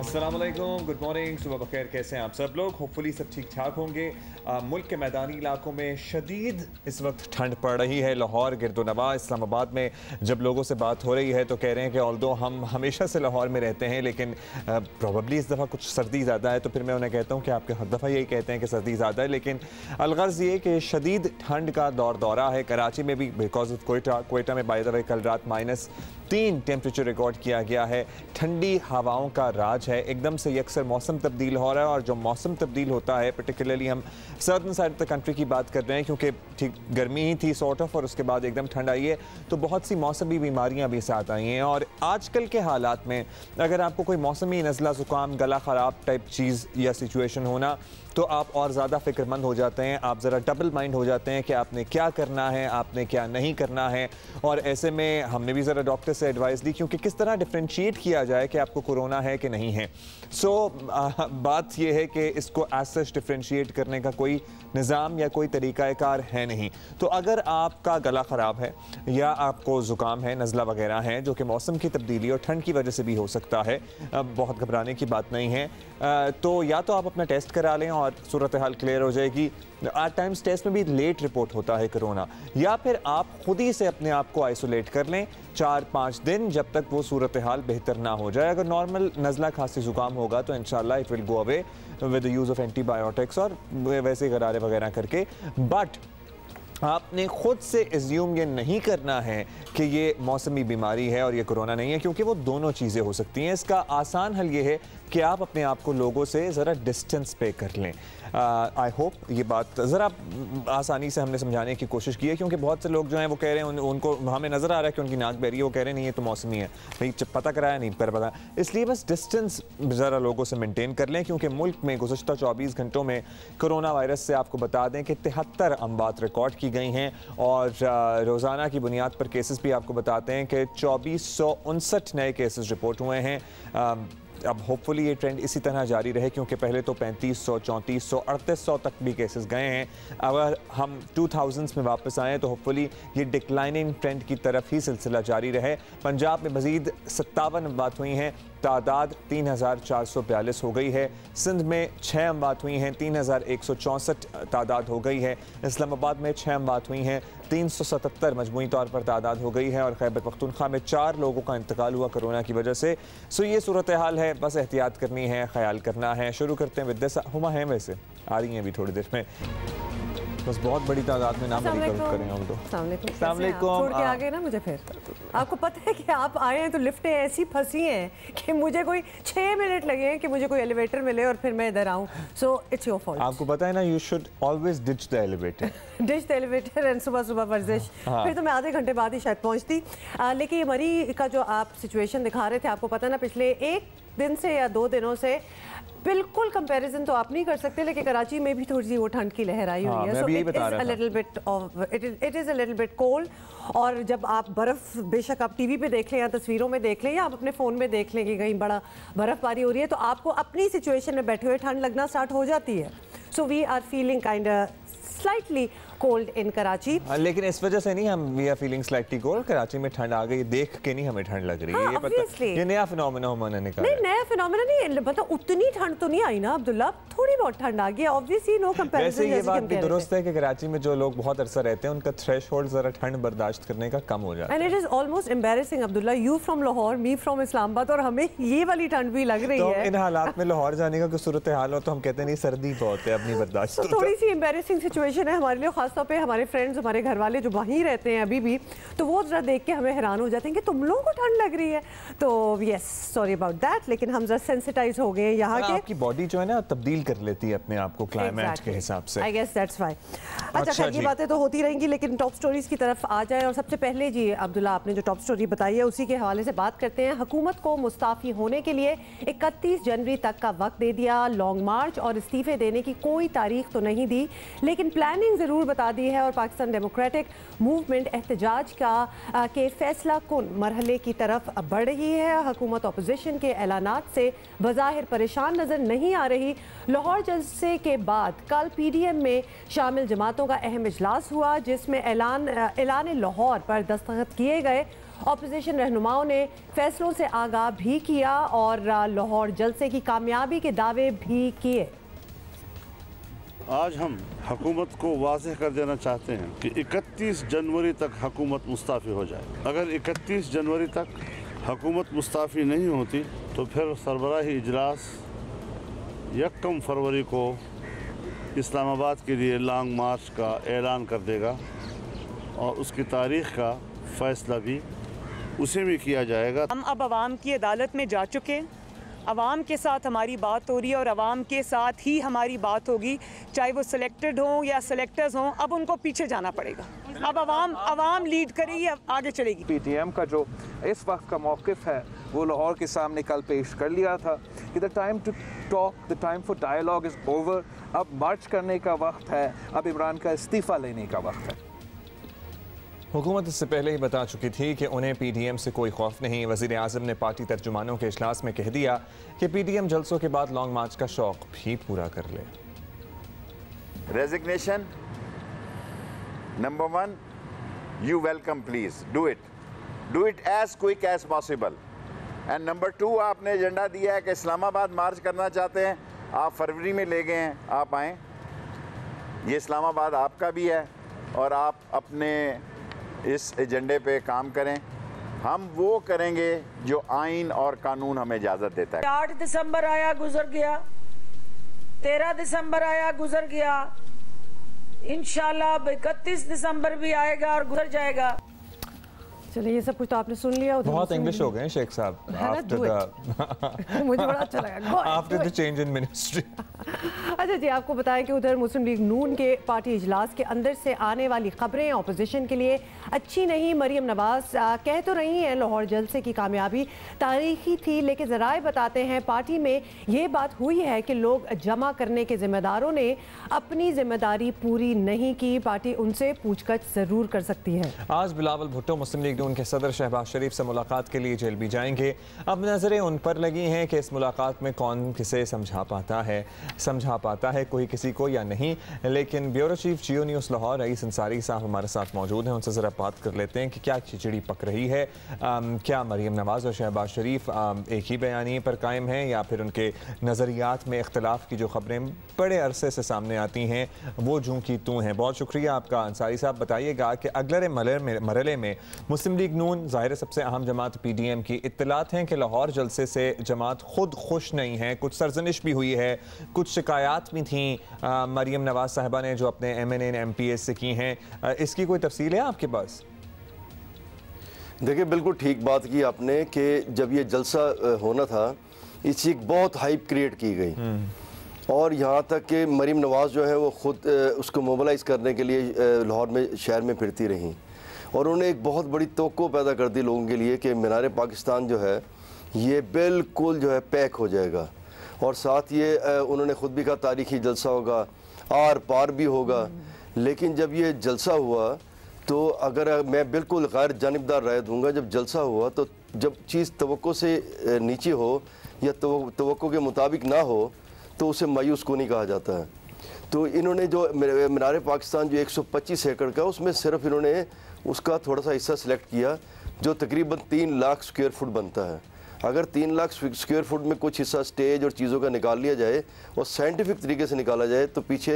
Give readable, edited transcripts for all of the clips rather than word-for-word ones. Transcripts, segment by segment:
अस्सलाम वालेकुम, good morning, सुबह बखैर। कैसे हैं आप सब लोग? होपफुली सब ठीक ठाक होंगे। मुल्क के मैदानी इलाकों में शदीद इस वक्त ठंड पड़ रही है। लाहौर, गिरदोनवा, इस्लामाबाद में जब लोगों से बात हो रही है तो कह रहे हैं कि ऑल्दो हम हमेशा से लाहौर में रहते हैं लेकिन प्रॉबली इस दफ़ा कुछ सर्दी ज़्यादा है। तो फिर मैं उन्हें कहता हूँ कि आपके हर दफ़ा यही कहते हैं कि सर्दी ज़्यादा है, लेकिन अलगर्ज़ ये कि शदीद ठंड का दौरा है। कराची में भी बिकॉज ऑफ कोयटा में बाय द वे कल रात -3 टेम्परेचर रिकॉर्ड किया गया है। ठंडी हवाओं का राज है। एकदम से अक्सर मौसम तब्दील हो रहा है और जो मौसम तब्दील होता है, पर्टिकुलरली हम southern side of the country की बात कर रहे हैं क्योंकि ठीक गर्मी ही थी सॉर्ट ऑफ, और उसके बाद एकदम ठंड आई है तो बहुत सी मौसमी बीमारियां भी साथ आई हैं। और आजकल के हालात में अगर आपको कोई मौसमी नज़ला ज़ुकाम, गला ख़राब टाइप चीज़ या सिचुएशन होना तो आप और ज़्यादा फ़िक्रमंद हो जाते हैं। आप ज़रा डबल माइंड हो जाते हैं कि आपने क्या करना है, आपने क्या नहीं करना है। और ऐसे में हमने भी ज़रा डॉक्टर से एडवाइस दी क्योंकि किस तरह डिफ्रेंशिएट किया जाए कि आपको कोरोना है कि नहीं है। बात यह है कि इसको एज सच डिफ्रेंशिएट करने का कोई निज़ाम या कोई तरीक़ाकार है नहीं। तो अगर आपका गला ख़राब है या आपको ज़ुकाम है, नज़ला वगैरह है जो कि मौसम की तब्दीली और ठंड की वजह से भी हो सकता है, बहुत घबराने की बात नहीं है। तो या तो आप अपना टेस्ट करा लें और सूरत हाल क्लियर हो जाएगी। एट टाइम्स टेस्ट में भी लेट रिपोर्ट होता है कोरोना, या फिर आप खुद ही से अपने आप को आइसोलेट कर लें 4-5 दिन जब तक वो सूरत हाल बेहतर ना हो जाए। अगर नॉर्मल नज़ला खांसी ज़ुकाम होगा तो इंशाल्लाह it will go away with the use of antibiotics और वैसे गरारे वगैरह करके। बट आपने खुद से एज्यूम ये नहीं करना है कि ये मौसमी बीमारी है और ये कोरोना नहीं है, क्योंकि वो दोनों चीज़ें हो सकती हैं। इसका आसान हल ये है कि आप अपने आप को लोगों से ज़रा डिस्टेंस पे कर लें। आई होप ये बात ज़रा आसानी से हमने समझाने की कोशिश की है, क्योंकि बहुत से लोग जो हैं वो कह रहे हैं उनको हमें नज़र आ रहा है कि उनकी नाक बह रही है, वो कह रहे हैं नहीं ये तो मौसमी है। भाई पता कराया नहीं पर पता, इसलिए बस डिस्टेंस ज़रा लोगों से मेंटेन कर लें। क्योंकि मुल्क में गुज़श्ता 24 घंटों में कोरोना वायरस से आपको बता दें कि 73 अमवात रिकॉर्ड की गई हैं और रोज़ाना की बुनियाद पर केसेस भी आपको बताते हैं कि 2459 नए केसेस रिपोर्ट हुए हैं। अब होपफुली ये ट्रेंड इसी तरह जारी रहे, क्योंकि पहले तो 3500, 3400, 3800 तक भी केसेस गए हैं। अगर हम 2000s में वापस आएँ तो होपफुली ये डिक्लाइनिंग ट्रेंड की तरफ ही सिलसिला जारी रहे। पंजाब में मज़ीद 57 अमवात हुई हैं, तादाद 3442 हो गई है। सिंध में 6 अमवात हुई हैं, 3164 तादाद हो गई है। इस्लामाबाद में 6 अमवात हुई हैं, 377 मजमूई तौर पर तादाद हो गई है। और खैबर पख्तूनख्वा में 4 लोगों का इंतकाल हुआ कोरोना की वजह से। सो ये सूरत हाल है, बस एहतियात करनी है, ख्याल करना है। शुरू करते हैं विद हुमा है, वैसे आ रही हैं अभी थोड़ी देर में, बस बहुत बड़ी तादाद में नाम करें हम तो। छोड़ के आ गए ना मुझे, फिर आपको पता है कि आप आए हैं तो लिफ्टें ऐसी फंसी हैं कि मुझे कोई 6 मिनट लगे हैं कि मुझे कोई एलिवेटर मिले और फिर मैं इधर आऊँ। So it's your fault. आपको पता है ना, you should always ditch the elevator. Ditch the elevator and सुबह सुबह वर्जिश। फिर तो मैं आधे घंटे बाद ही शायद पहुँचती। लेकिन ये मरी का जो आप सिचुएशन दिखा रहे थे, आपको पता है ना पिछले 1 दिन से या 2 दिनों से बिल्कुल कंपैरिजन तो आप नहीं कर सकते, लेकिन कराची में भी थोड़ी सी वो ठंड की लहर आई हुई है। So it is a little bit cold. और जब आप बर्फ़, बेशक आप टीवी पे देख लें या तस्वीरों में देख लें या आप अपने फ़ोन में देख लें कि कहीं बड़ा बर्फ़बारी हो रही है, तो आपको अपनी सिचुएशन में बैठे हुए ठंड लगना स्टार्ट हो जाती है। So we are feeling kind slightly cold in Karachi. लेकिन इस वजह से नहीं हम we are feeling slightly cold. Karachi में ठंड आ गई देख के नहीं हमें ठंड लग रही है। ये पता, ये नया फिनोमेना हमने निकाला। नहीं, नया फिनोमेना नहीं, मतलब उतनी ठंड तो नहीं आई ना अब्दुल्ला, थोड़ी बहुत ठंड आ गई। Obviously no comparison. वैसे ये बात भी दुरुस्त है कि कराची में जो लोग बहुत अरसा रहते हैं उनका थ्रेशोल्ड जरा ठंड बर्दाश्त करने का कम हो जाता है। And it is almost embarrassing Abdullah, you from Lahore, me from Islamabad, और हमें ये वाली ठंड भी लग रही है। इन हालात में लाहौर जाने का कोई सूरत हाल हो तो हम कहते नहीं सर्दी बहुत है, अपनी बर्दाश्त। तो थोड़ी सी एम्बैरेसिंग सिचुएशन है हमारे लिए, खासतौर पे हमारे फ्रेंड्स, हमारे घर वाले जो वहीं रहते हैं अभी भी, तो वो जरा देख के हमें हैरान हो जाते हैं कि तुम लोगों को ठंड लग रही है। तो यस, सॉरी अबाउट दैट, लेकिन हम जरा सेंसिटाइज हो गए यहाँ के। आपकी बॉडी जो है ना तब्दील कर लेती है अपने आप को क्लाइमेट के हिसाब से। I guess that's why. अच्छा, ये बातें तो होती रहेंगी, लेकिन टॉप स्टोरीज की तरफ आ जाए। और सबसे पहले जी अब्दुल्ला, आपने जो टॉप स्टोरी बताई है उसी के हवाले से बात करते हैं। हुकूमत को मुस्ताफी होने के लिए 31 जनवरी तक का वक्त दे दिया। लॉन्ग मार्च और इस्तीफे देने की कोई तारीख तो नहीं दी, लेकिन प्लानिंग जरूर बता दी है। और पाकिस्तान डेमोक्रेटिक मूवमेंट एहतजाज के फैसला कुन मरहले की तरफ बढ़ रही है। हुकूमत अपोजिशन के ऐलानात से बज़ाहिर परेशान नजर नहीं आ रही। लाहौर जलसे के बाद कल PDM में शामिल जमातों का अहम इजलास हुआ, जिसमें ऐलान लाहौर पर दस्तखत किए गए। ऑपोजिशन रहनुमाओं ने फैसलों से आगाह भी किया और लाहौर जलसे की कामयाबी के दावे भी किए। आज हम हुकूमत को वाज़ेह कर देना चाहते हैं कि 31 जनवरी तक हुकूमत मुस्ताफ़ी हो जाए। अगर 31 जनवरी तक हुकूमत मुस्ताफ़ी नहीं होती तो फिर सरबराही इजलास 1 फरवरी को इस्लामाबाद के लिए लॉन्ग मार्च का ऐलान कर देगा और उसकी तारीख़ का फ़ैसला भी उसे में किया जाएगा। हम अब आवाम की अदालत में जा चुके हैं, आवाम के साथ हमारी बात हो रही है और आवाम के साथ ही हमारी बात होगी, चाहे वो सिलेक्टेड हों या सिलेक्टर्स हों। अब उनको पीछे जाना पड़ेगा, अब आवाम लीड करेगी, आगे चलेगी। पीटीएम का जो इस वक्त का मौक़िफ़ है वो लाहौर के सामने कल पेश कर लिया था कि the time to talk, the time for dialogue is over. अब मार्च करने का वक्त है, अब इमरान का इस्तीफ़ा लेने का वक्त है। हुकूमत इससे पहले ही बता चुकी थी कि उन्हें पीडीएम से कोई खौफ नहीं। वज़ीर आज़म ने पार्टी तर्जुमानों के इजलास में कह दिया कि पीडीएम जलसों के बाद लॉन्ग मार्च का शौक भी पूरा कर ले। Resignation number 1, you welcome, please do it as quick as possible. And number 2, आपने एजेंडा दिया है कि इस्लामाबाद मार्च करना चाहते हैं, आप फरवरी में ले गए हैं, आप आएँ। ये इस्लामाबाद आपका भी है और आप अपने इस एजेंडे पे काम करें। हम वो करेंगे जो आइन और कानून हमें इजाज़त देता है। 8 दिसंबर आया गुजर गया, 13 दिसंबर आया गुजर गया, इंशाल्लाह 31 दिसंबर भी आएगा और गुजर जाएगा। चलिए, ये सब कुछ तो आपने सुन लिया। बहुत इंग्लिश हो गए शेख साहब मुझे बड़ा अच्छा लगा after the change in ministry. अच्छा जी, आपको बताएं कि उधर मुस्लिम लीग नून के पार्टी इजलास के अंदर से आने वाली खबरें अपोजिशन के लिए अच्छी नहीं। मरियम नवाज कह तो रही हैं लाहौर जलसे की कामयाबी तारीखी थी, लेकिन ज़राए बताते हैं पार्टी में ये बात हुई है कि लोग जमा करने के जिम्मेदारों ने अपनी जिम्मेदारी पूरी नहीं की। पार्टी उनसे पूछताछ ज़रूर कर सकती है। आज बिलावल भुट्टो मुस्लिम लीग नून के सदर शहबाज शरीफ से मुलाकात के लिए जेल भी जाएंगे। अब नजरें उन पर लगी हैं कि इस मुलाकात में कौन किसे समझा पाता है कोई किसी को या नहीं। लेकिन ब्यूरो चीफ जियो न्यूज़ लाहौर रईस अंसारी साहब हमारे साथ मौजूद हैं, उनसे ज़रा बात कर लेते हैं कि क्या खिचड़ी पक रही है। क्या मरियम नवाज और शहबाज शरीफ एक ही बयानी पर कायम हैं या फिर उनके नज़रियात में इख्तलाफ की जो खबरें बड़े अरसे से सामने आती हैं वो जूं की तूं हैं। बहुत शुक्रिया आपका अंसारी साहब। बताइएगा कि अगले मरहले में मुस्लिम लीग नून ज़ाहिर सबसे अहम जमात पीडीएम की इत्तलात हैं कि लाहौर जलसे से जमात खुद खुश नहीं है, कुछ सरजनिश भी हुई है, कुछ शिकायत भी थी मरियम नवाज साहिबा ने जो अपने MNA MPS से की हैं। इसकी कोई तफसील है आपके पास? देखिए, बिल्कुल ठीक बात की आपने कि जब ये जलसा होना था इसकी एक बहुत हाइप क्रिएट की गई और यहाँ तक कि मरियम नवाज जो है वो ख़ुद उसको मोबिलाइज़ करने के लिए लाहौर में शहर में फिरती रहीं और उन्होंने एक बहुत बड़ी तवक्को पैदा कर दी लोगों के लिए कि मीनार पाकिस्तान जो है ये बिल्कुल जो है पैक हो जाएगा और साथ ये उन्होंने ख़ुद भी कहा तारीख़ी जलसा होगा, आर पार भी होगा। लेकिन जब ये जलसा हुआ तो अगर मैं बिल्कुल गैर जानिबदार राय दूंगा, जब जलसा हुआ तो जब चीज़ तवक्को से नीचे हो या तवक्को के मुताबिक ना हो तो उसे मायूस को नहीं कहा जाता है। तो इन्होंने जो मीनार पाकिस्तान जो 125 एकड़ का उसमें सिर्फ इन्होंने उसका थोड़ा सा हिस्सा सिलेक्ट किया जो तकरीबन 3 लाख स्क्वायर फुट बनता है। अगर 3 लाख स्क्वायर फुट में कुछ हिस्सा स्टेज और चीज़ों का निकाल लिया जाए और साइंटिफिक तरीके से निकाला जाए तो पीछे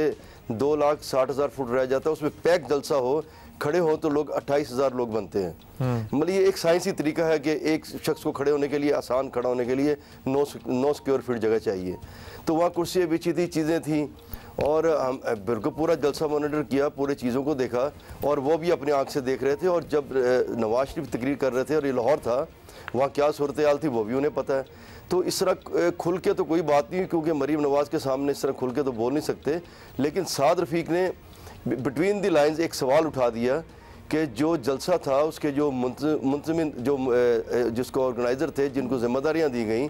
2,60,000 फुट रह जाता है। उसमें पैक जलसा हो, खड़े हो तो लोग 28,000 लोग बनते हैं। मतलब ये एक साइंसी तरीका है कि एक शख्स को खड़े होने के लिए, आसान खड़ा होने के लिए 9 स्क्वायर फीट जगह चाहिए। तो वहाँ कुर्सियाँ बिछी थी, चीज़ें थी और हम बिल्कुल पूरा जलसा मॉनिटर किया, पूरे चीज़ों को देखा और वो भी अपनी आँख से देख रहे थे। और जब नवाज शरीफ तकरीर कर रहे थे और ये लाहौर था, वहाँ क्या सूरत हाल थी वो भी उन्हें पता है। तो इस तरह खुल के तो कोई बात नहीं, क्योंकि मरीम नवाज़ के सामने इस तरह खुल के तो बोल नहीं सकते। लेकिन साद रफ़ीक ने बिटवीन द लाइंस एक सवाल उठा दिया कि जो जलसा था उसके जो मुंतज़मिन जो जिसको ऑर्गेनाइज़र थे, जिनको ज़िम्मेदारियाँ दी गई,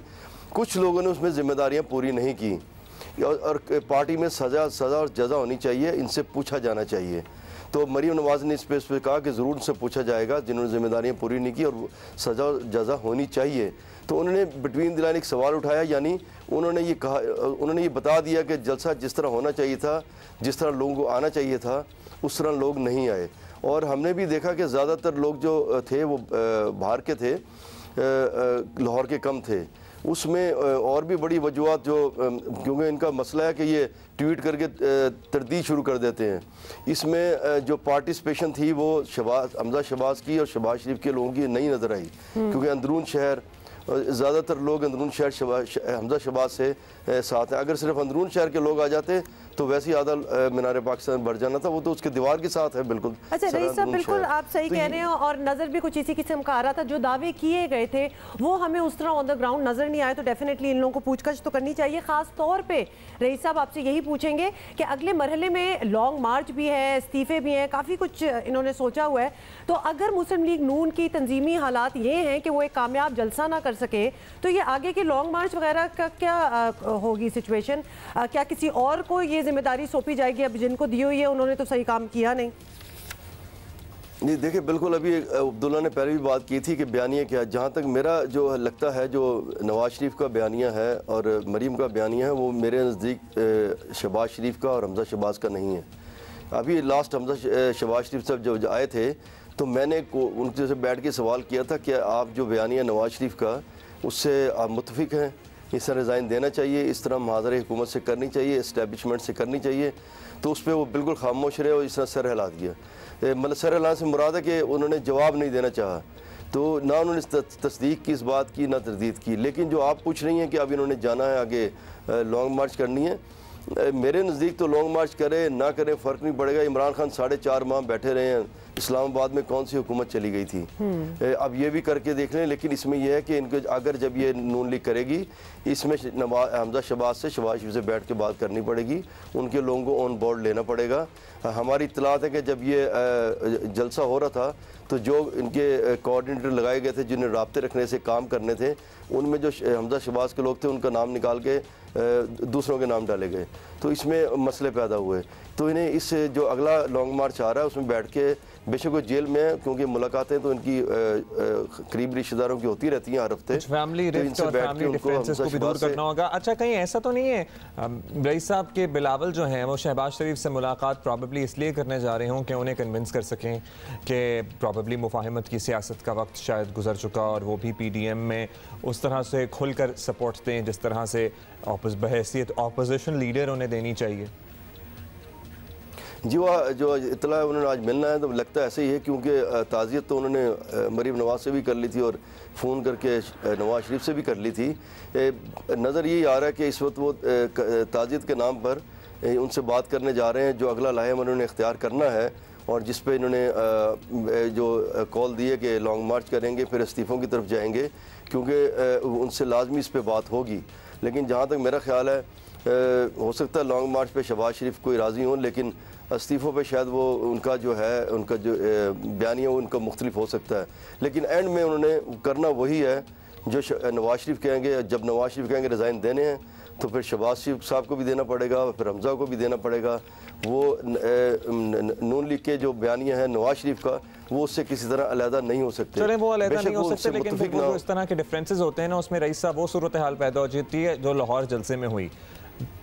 कुछ लोगों ने उसमें ज़िम्मेदारियाँ पूरी नहीं की और पार्टी में सज़ा और जज़ा होनी चाहिए, इनसे पूछा जाना चाहिए। तो मरीम नवाज़ ने इस पर कहा कि ज़रूर उनसे पूछा जाएगा जिन्होंने ज़िम्मेदारियाँ पूरी नहीं की और सज़ा और जज़ा होनी चाहिए। तो उन्होंने बिटवीन द लाइन एक सवाल उठाया, यानी उन्होंने ये कहा, उन्होंने ये बता दिया कि जलसा जिस तरह होना चाहिए था, जिस तरह लोगों को आना चाहिए था, उस तरह लोग नहीं आए। और हमने भी देखा कि ज़्यादातर लोग जो थे वो बाहर के थे, लाहौर के कम थे। उसमें और भी बड़ी वजूहत जो क्योंकि इनका मसला है कि ये ट्वीट करके तरदीद शुरू कर देते हैं। इसमें जो पार्टिसिपेशन थी वो हमजा शहबाज की और शहबाज शरीफ के लोगों की नहीं नज़र आई, क्योंकि अंदरून शहर ज़्यादातर लोग अंदरून शहर हमजा शहबाज से साथ हैं। अगर सिर्फ अंदरून शहर के लोग आ जाते तो वैसे ही आधा मीनार पाकिस्तान बढ़ जाना था, वो तो उसके दीवार के साथ है। बिल्कुल अच्छा रईस साहब, बिल्कुल आप सही कह रहे हैं, और नज़र भी कुछ इसी किस्म का आ रहा था। जो दावे किए गए थे वो हमें उस तरह ऑन द ग्राउंड नज़र नहीं आए, तो डेफिनेटली इन लोगों को पूछताछ तो करनी चाहिए। ख़ास तौर पे रईस साहब आपसे यही पूछेंगे कि अगले मरहले में लॉन्ग मार्च भी है, इस्तीफे भी हैं, काफ़ी कुछ इन्होंने सोचा हुआ है। तो अगर मुस्लिम लीग नून की तंजीमी हालात ये हैं कि वो एक कामयाब जलसा ना कर सके, तो ये आगे के लॉन्ग मार्च वगैरह का क्या होगी सिचुएशन? क्या किसी और को ये जिम्मेदारी सौंपी जाएगी? अब जिनको दी हुई है उन्होंने तो सही काम किया नहीं। नहीं देखिए, बिल्कुल अभी अब्दुल्ला ने पहले भी बात की थी कि बयानिया क्या, जहाँ तक मेरा जो लगता है जो नवाज शरीफ का बयानिया है और मरीम का बयानिया है वो मेरे नज़दीक शहबाज शरीफ का और हमजा शहबाज का नहीं है। अभी लास्ट हमजा शहबाज शरीफ साहब जब आए थे तो मैंने उनसे से बैठ के सवाल किया था कि आप जो बयानिया नवाज शरीफ का उससे आप मुतफिक हैं, इस तरह रिज़ाइन देना चाहिए, इस तरह मुहाज़रे हुकूमत से करनी चाहिए, इस्टेब्लिशमेंट से करनी चाहिए। तो उस पर वो बिल्कुल खामोश रहे और इस तरह सर हिला दिया। मतलब सर हिलाने से मुराद है कि उन्होंने जवाब नहीं देना चाहा, तो ना उन्होंने तस्दीक की इस बात की ना तरदीद की। लेकिन जो आप पूछ रही हैं कि अब इन्होंने जाना है आगे लॉन्ग मार्च करनी है, मेरे नज़दीक तो लॉन्ग मार्च करे ना करे फ़र्क नहीं पड़ेगा। इमरान खान 4.5 माह बैठे रहे हैं, इस्लामाबाद में कौन सी हुकूमत चली गई थी, अब ये भी करके देख लें। लेकिन इसमें यह है कि इनको अगर जब ये नून लीग करेगी, इसमें हमजा शहबाज से शहबाज शरीफ से बैठ के बात करनी पड़ेगी, उनके लोगों को ऑन बोर्ड लेना पड़ेगा। हमारी इत्तलात है कि जब ये जलसा हो रहा था तो जो इनके कोऑर्डिनेटर लगाए गए थे जिन्हें राब्ते रखने से काम करने थे, उनमें जो हमजा शहबाज के लोग थे उनका नाम निकाल के दूसरों के नाम डाले गए, तो इसमें मसले पैदा हुए। तो इन्हें इस जो अगला लॉन्ग मार्च आ रहा है उसमें बैठ के, बेशक वो जेल में है क्योंकि मुलाकातें तो इनकी करीब रिश्तेदारों की होती रहती हैं हर हफ्ते, फैमिली रिफ्ट और फैमिली डिफरेंसेस को भी दूर करना होगा। अच्छा, कहीं ऐसा तो नहीं है रईस साहब के बिलावल जो हैं वो शहबाज शरीफ से मुलाकात प्रॉबेबली इसलिए करने जा रहे हों कि उन्हें कन्विंस कर सकें कि प्रॉबेबली मुफाहमत की सियासत का वक्त शायद गुजर चुका और वो भी PDM में उस तरह से खुलकर सपोर्ट दें जिस तरह से बहैसियत ऑपोजिशन लीडर उन्हें देनी चाहिए? जी, वो जो इतला उन्होंने आज मिलना है तो लगता है ऐसे ही है, क्योंकि ताज़ियत तो उन्होंने मरीम नवाज से भी कर ली थी और फ़ोन करके नवाज शरीफ से भी कर ली थी। नज़र यही आ रहा है कि इस वक्त वो ताज़ियत के नाम पर उनसे बात करने जा रहे हैं। जो अगला लाहम उन्होंने इख्तियार करना है और जिस पे इन्होंने जो कॉल दिए कि लॉन्ग मार्च करेंगे, फिर इस्तीफ़ों की तरफ जाएंगे, क्योंकि उनसे लाजमी इस पर बात होगी। लेकिन जहाँ तक मेरा ख्याल है हो सकता है लॉन्ग मार्च पे शहबाज शरीफ कोई राज़ी हों, लेकिन इस्तीफ़ों पे शायद वो उनका जो है उनका जो बयानिया उनका मुख्तलिफ हो सकता है। लेकिन एंड में उन्होंने करना वही है जो नवाज शरीफ कहेंगे। जब नवाज शरीफ कहेंगे रिज़ाइन देने हैं तो फिर शहबाज शरीफ साहब को भी देना पड़ेगा, फिर हमजा को भी देना पड़ेगा। वो नून लीग के जो बयानिया है नवाज शरीफ का, वो उससे किसी तरह अलहदा नहीं हो सकते। चले वो अलहदा नहीं हो सकते, लेकिन वो इस तरह के डिफरेंसेस होते हैं ना, उसमें रईस साहब वो सूरत हाल पैदा हो जाती है जो लाहौर जलसे में हुई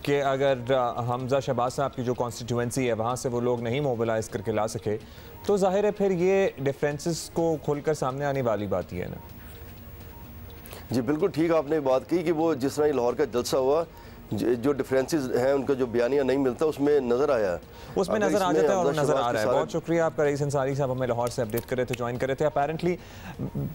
कि अगर हमजा शहबाज साहब की जो कॉन्स्टिट्यूंसी है वहाँ से वो लोग नहीं मोबिलाइज करके ला सके, तो जाहिर है फिर ये डिफरेंसेस को खोलकर सामने आने वाली बात ही है ना। जी बिल्कुल ठीक आपने बात की कि वो जिस तरह लाहौर का जलसा हुआ, जो डिफरेंसेस हैं उनका जो बयानिया नहीं मिलता उसमें नज़र आया, उसमें नज़र आ जाता है और नज़र आ रहा है। बहुत शुक्रिया आपका रईस अंसारी साहब, हमें लाहौर से अपडेट कर रहे थे, ज्वाइन कर रहे थे। Apparently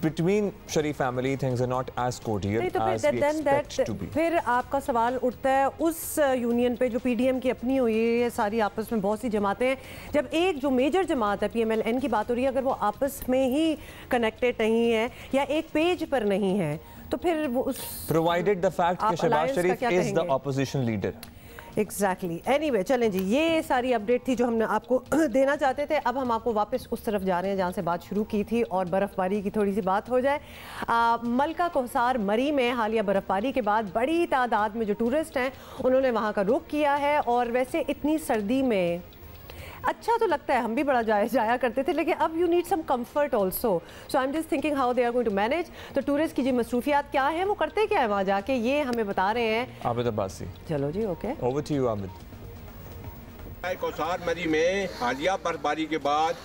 between Sharif family things are not as cordial as we expect to be. फिर आपका सवाल उठता है उस यूनियन पे जो PDM की अपनी हुई है, सारी आपस में बहुत सी जमातें हैं, जब एक जो मेजर जमात है PMLN की बात हो रही है, अगर वो आपस में ही कनेक्टेड नहीं है या एक पेज पर नहीं है, तो फिर वो उस प्रोवाइडेड द फैक्ट कि Shehbaz Sharif is the opposition leader. Exactly. Anyway चलें जी, ये सारी अपडेट थी जो हमने आपको देना चाहते थे। अब हम आपको वापस उस तरफ जा रहे हैं जहाँ से बात शुरू की थी और बर्फ़बारी की थोड़ी सी बात हो जाए। मलका कोहसार मरी में हालिया बर्फ़बारी के बाद बड़ी तादाद में जो टूरिस्ट हैं उन्होंने वहाँ का रुख किया है, और वैसे इतनी सर्दी में अच्छा तो लगता है, हम भी बड़ा जाया करते थे, लेकिन अब you need some comfort also. So I am just thinking how they are going to manage. तो टूरिस्ट की जी मसरूफियात क्या है, वो करते क्या है वहाँ जाके, ये हमें बता रहे हैं आबिद अब्बासी। चलो जी, okay, over to you Abid. Kohsar Murree में हालिया बर्फबारी के बाद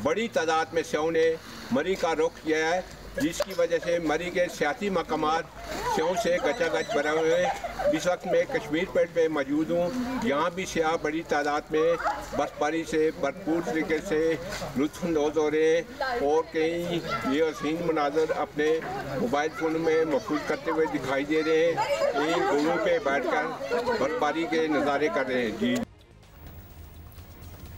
बड़ी तादाद में स्यों ने मरी का रुख किया है, जिसकी वजह से मरी के सियासी मकामात स्यों से गचागच भरे हुए हैं। इस वक्त मैं कश्मीर पेट पे मौजूद हूँ। यहाँ भी सियाह बड़ी तादाद में बर्फबारी से भरपूर तरीके से लुत्फ़अंदोज़ हो रहे हैं और कहीं ये हसीन मनाजर अपने मोबाइल फ़ोन में महफूज करते हुए दिखाई दे रहे हैं। कहीं घोड़ों पे बैठकर बर्फबारी के नज़ारे कर रहे हैं। जी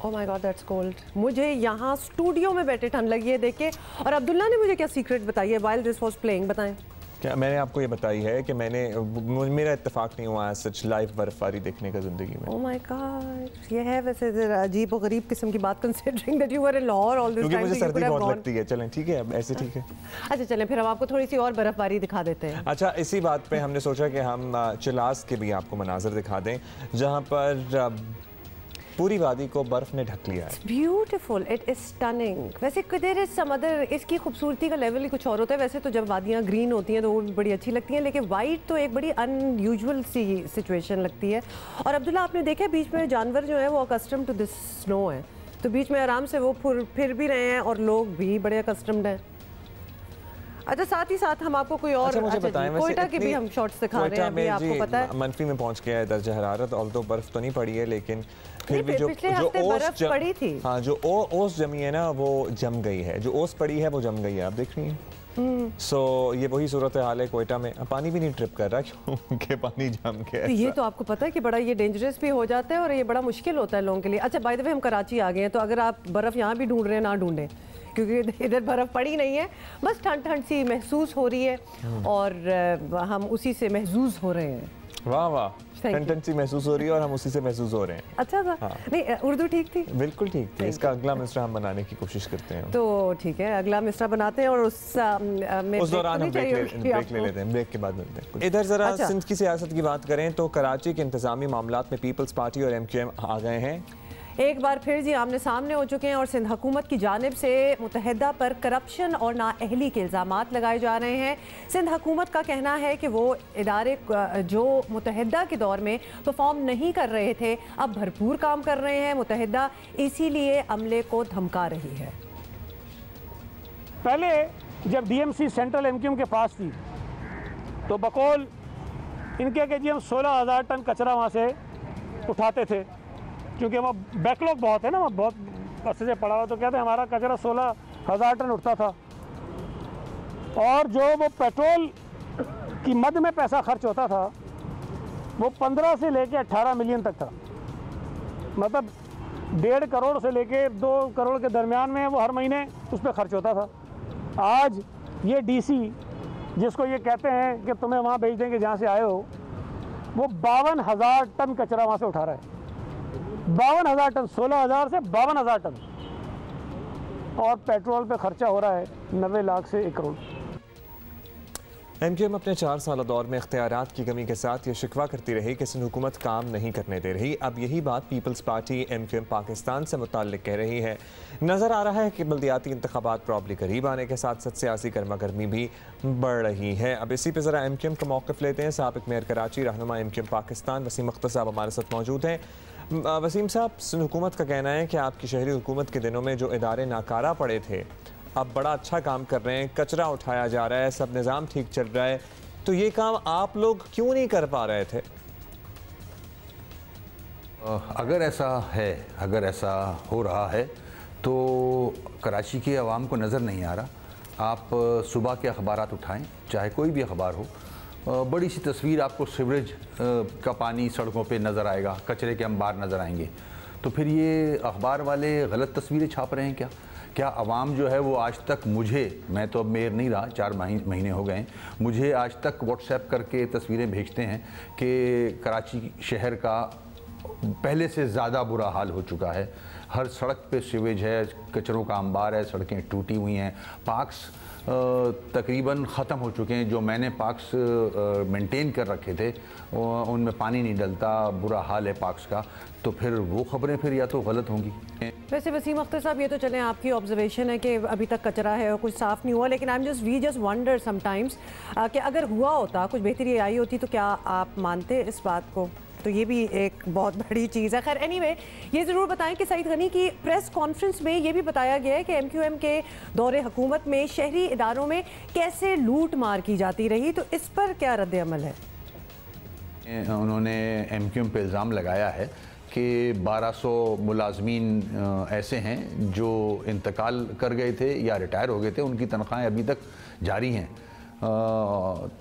oh my God that's cold. मुझे यहाँ स्टूडियो में बैठे ठंड लगी है देख के। और अब्दुल्ला ने मुझे क्या सीक्रेट बताई है व्हाइल दिस वाज प्लेइंग, बताएं। क्या मैंने आपको ये बताई है कि मेरा इत्तेफाक नहीं हुआ सच लाइव बर्फबारी देखने का ज़िंदगी में। ओह माय गॉड, ये है वैसे अजीब और गरीब किस्म की बात considering that you were in Lahore all this time. क्योंकि मुझे सर्दी बहुत लगती है। चलें ठीक है, अब ऐसे ठीक है। अच्छा चलें फिर हम आपको थोड़ी सी और बर्फबारी दिखा देते हैं। अच्छा, इसी बात पे हमने सोचा कि हम चिलास के भी आपको मनाजर दिखा दें जहाँ पर पूरी वादी को बर्फ ने ढक लिया है। Beautiful, it is stunning. वैसे देयर इज सम अदर, इसकी खूबसूरती का लेवल ही कुछ और होता है। वैसे तो जब वादियाँ ग्रीन होती हैं तो वो बड़ी अच्छी लगती हैं, लेकिन वाइट तो एक बड़ी अनयूजुअल सी सिचुएशन लगती है। और अब्दुल्ला आपने देखा है बीच में जानवर जो है वो अकस्टम्ड टू दिस स्नो है, तो बीच में आराम से वो फिर भी रहे हैं और लोग भी बड़े अकस्टम्ड हैं। अच्छा, साथ ही साथ हम आपको कोई और अच्छा, मुझे बताएं, कोयटा के भी हम शॉट्स दिखा रहे हैं अभी, आपको पता है मनफी में पहुंच गया है दर्जा हरारत। ऑल्दो बर्फ तो नहीं पड़ी है लेकिन फिर भी जो बर्फ पड़ी थी, हाँ जो ओस जमी है ना वो जम गई है, जो ओस पड़ी है वो जम गई है, आप देख रही हैं। सो ये वही सूरत हाल है कोयटा में। पानी भी नहीं ट्रिप कर रहा क्योंकि पानी जम गया। तो ये तो आपको पता है कि बड़ा ये डेंजरस भी हो जाता है और ये बड़ा मुश्किल होता है लोगों के लिए। अच्छा बाय द वे हम कराची आ गए हैं, तो अगर आप बर्फ़ यहाँ भी ढूंढ रहे हैं ना ढूंढें, क्योंकि इधर बर्फ़ पड़ी नहीं है, बस ठंड ठंड सी महसूस हो रही है और हम उसी से महसूस हो रहे हैं। वाह वाह, ठंड सी महसूस हो रही है और हम उसी से महसूस हो रहे हैं। अच्छा था। हाँ। नहीं उर्दू ठीक थी, बिल्कुल ठीक थी। इसका अगला मिसरा हम बनाने की कोशिश करते हैं। तो ठीक है, अगला मिसरा बनाते हैं और उस दौरान हम ब्रेक ले लेते हैं। ब्रेक के बाद मिलते हैं। इधर जरा सिंध की सियासत की बात करें तो कराची के इंतजामी मामलात में पीपल्स पार्टी और MQM आ गए हैं। एक बार फिर जी आमने सामने हो चुके हैं और सिंध हुकूमत की जानिब से मुतहदा पर करप्शन और नाअहली के इल्ज़ामात लगाए जा रहे हैं। सिंध हुकूमत का कहना है कि वो इदारे जो मुतहदा के दौर में परफॉर्म नहीं कर रहे थे अब भरपूर काम कर रहे हैं। मुतहदा इसीलिए अमले को धमका रही है। पहले जब DMC सेंट्रल MQM के पास थी तो बकौल इनके कि जी हम 16,000 टन कचरा वहाँ से उठाते थे, क्योंकि वहाँ बैकलॉग बहुत है ना, वहाँ बहुत अरसे से पड़ा हुआ, तो कहते हैं हमारा कचरा 16,000 टन उठता था। और जो वो पेट्रोल की मद में पैसा खर्च होता था वो 15 से लेके 18 मिलियन तक था, मतलब 1.5 करोड़ से लेके 2 करोड़ के दरमियान में वो हर महीने उस पर खर्च होता था। आज ये DC जिसको ये कहते हैं कि तुम्हें वहाँ भेज देंगे जहाँ से आए हो, वो 52,000 टन कचरा वहाँ से उठा रहा है। 52,000 टन, 16,000 से 52,000 टन, और पेट्रोल पे खर्चा हो रहा है 90 लाख से 1 करोड़। MQM अपने 4 साल दौर में इख्तियारात की कमी के साथ ये शिकवा करती रही कि सिंध हुकूमत काम नहीं करने दे रही। अब यही बात पीपल्स पार्टी MQM पाकिस्तान से मुताल्लिक कह रही है। नज़र आ रहा है कि बल्दियाती इंतखाबात प्रॉब्ली करीब आने के साथ साथ सियासी गर्मा गर्मी भी बढ़ रही है। अब इसी पर ज़रा MQM का मौक़िफ़ लेते हैं। साबिक़ मेयर कराची रहनुमा MQM पाकिस्तान वसीम अख्तर साहब हमारे साथ मौजूद हैं। वसीम साहब, सिंध हुकूमत का कहना है कि आपकी शहरी हुकूमत के दिनों में जो इदारे नाकारा पड़े थे अब बड़ा अच्छा काम कर रहे हैं, कचरा उठाया जा रहा है, सब निज़ाम ठीक चल रहा है, तो ये काम आप लोग क्यों नहीं कर पा रहे थे? अगर ऐसा हो रहा है तो कराची के अवाम को नज़र नहीं आ रहा। आप सुबह के अखबारात उठाएं, चाहे कोई भी अखबार हो, बड़ी सी तस्वीर आपको सीवरेज का पानी सड़कों पे नज़र आएगा, कचरे के अंबार नज़र आएंगे। तो फिर ये अखबार वाले गलत तस्वीरें छाप रहे हैं क्या अवाम जो है वो आज तक मैं तो अब मेयर नहीं रहा, 4 महीने हो गए, मुझे आज तक व्हाट्सएप करके तस्वीरें भेजते हैं कि कराची शहर का पहले से ज़्यादा बुरा हाल हो चुका है। हर सड़क पे सीवेज है, कचरों का अंबार है, सड़कें टूटी हुई हैं, पार्क्स तकरीबन ख़त्म हो चुके हैं। जो मैंने पार्क्स मेंटेन कर रखे थे उनमें पानी नहीं डलता, बुरा हाल है पार्क्स का। तो फिर वो खबरें फिर या तो गलत होंगी। वैसे वसीम अख्तर साहब, ये तो चलें आपकी ऑब्जर्वेशन है कि अभी तक कचरा है और कुछ साफ़ नहीं हुआ, लेकिन वी जस्ट वंडर समटाइम्स कि अगर हुआ होता, कुछ बेहतरी आई होती, तो क्या आप मानते इस बात को तो ये भी एक बहुत बड़ी चीज़ है। खैर एनीवे, ये ज़रूर बताएं कि सईद गनी की प्रेस कॉन्फ्रेंस में ये भी बताया गया है कि MQM के दौरे हुकूमत में शहरी इदारों में कैसे लूट मार की जाती रही, तो इस पर क्या रद्द अमल है? उन्होंने MQM पे इल्ज़ाम लगाया है कि 1200 मुलाजमीन ऐसे हैं जो इंतकाल कर गए थे या रिटायर हो गए थे, उनकी तनख्वाहें अभी तक जारी हैं।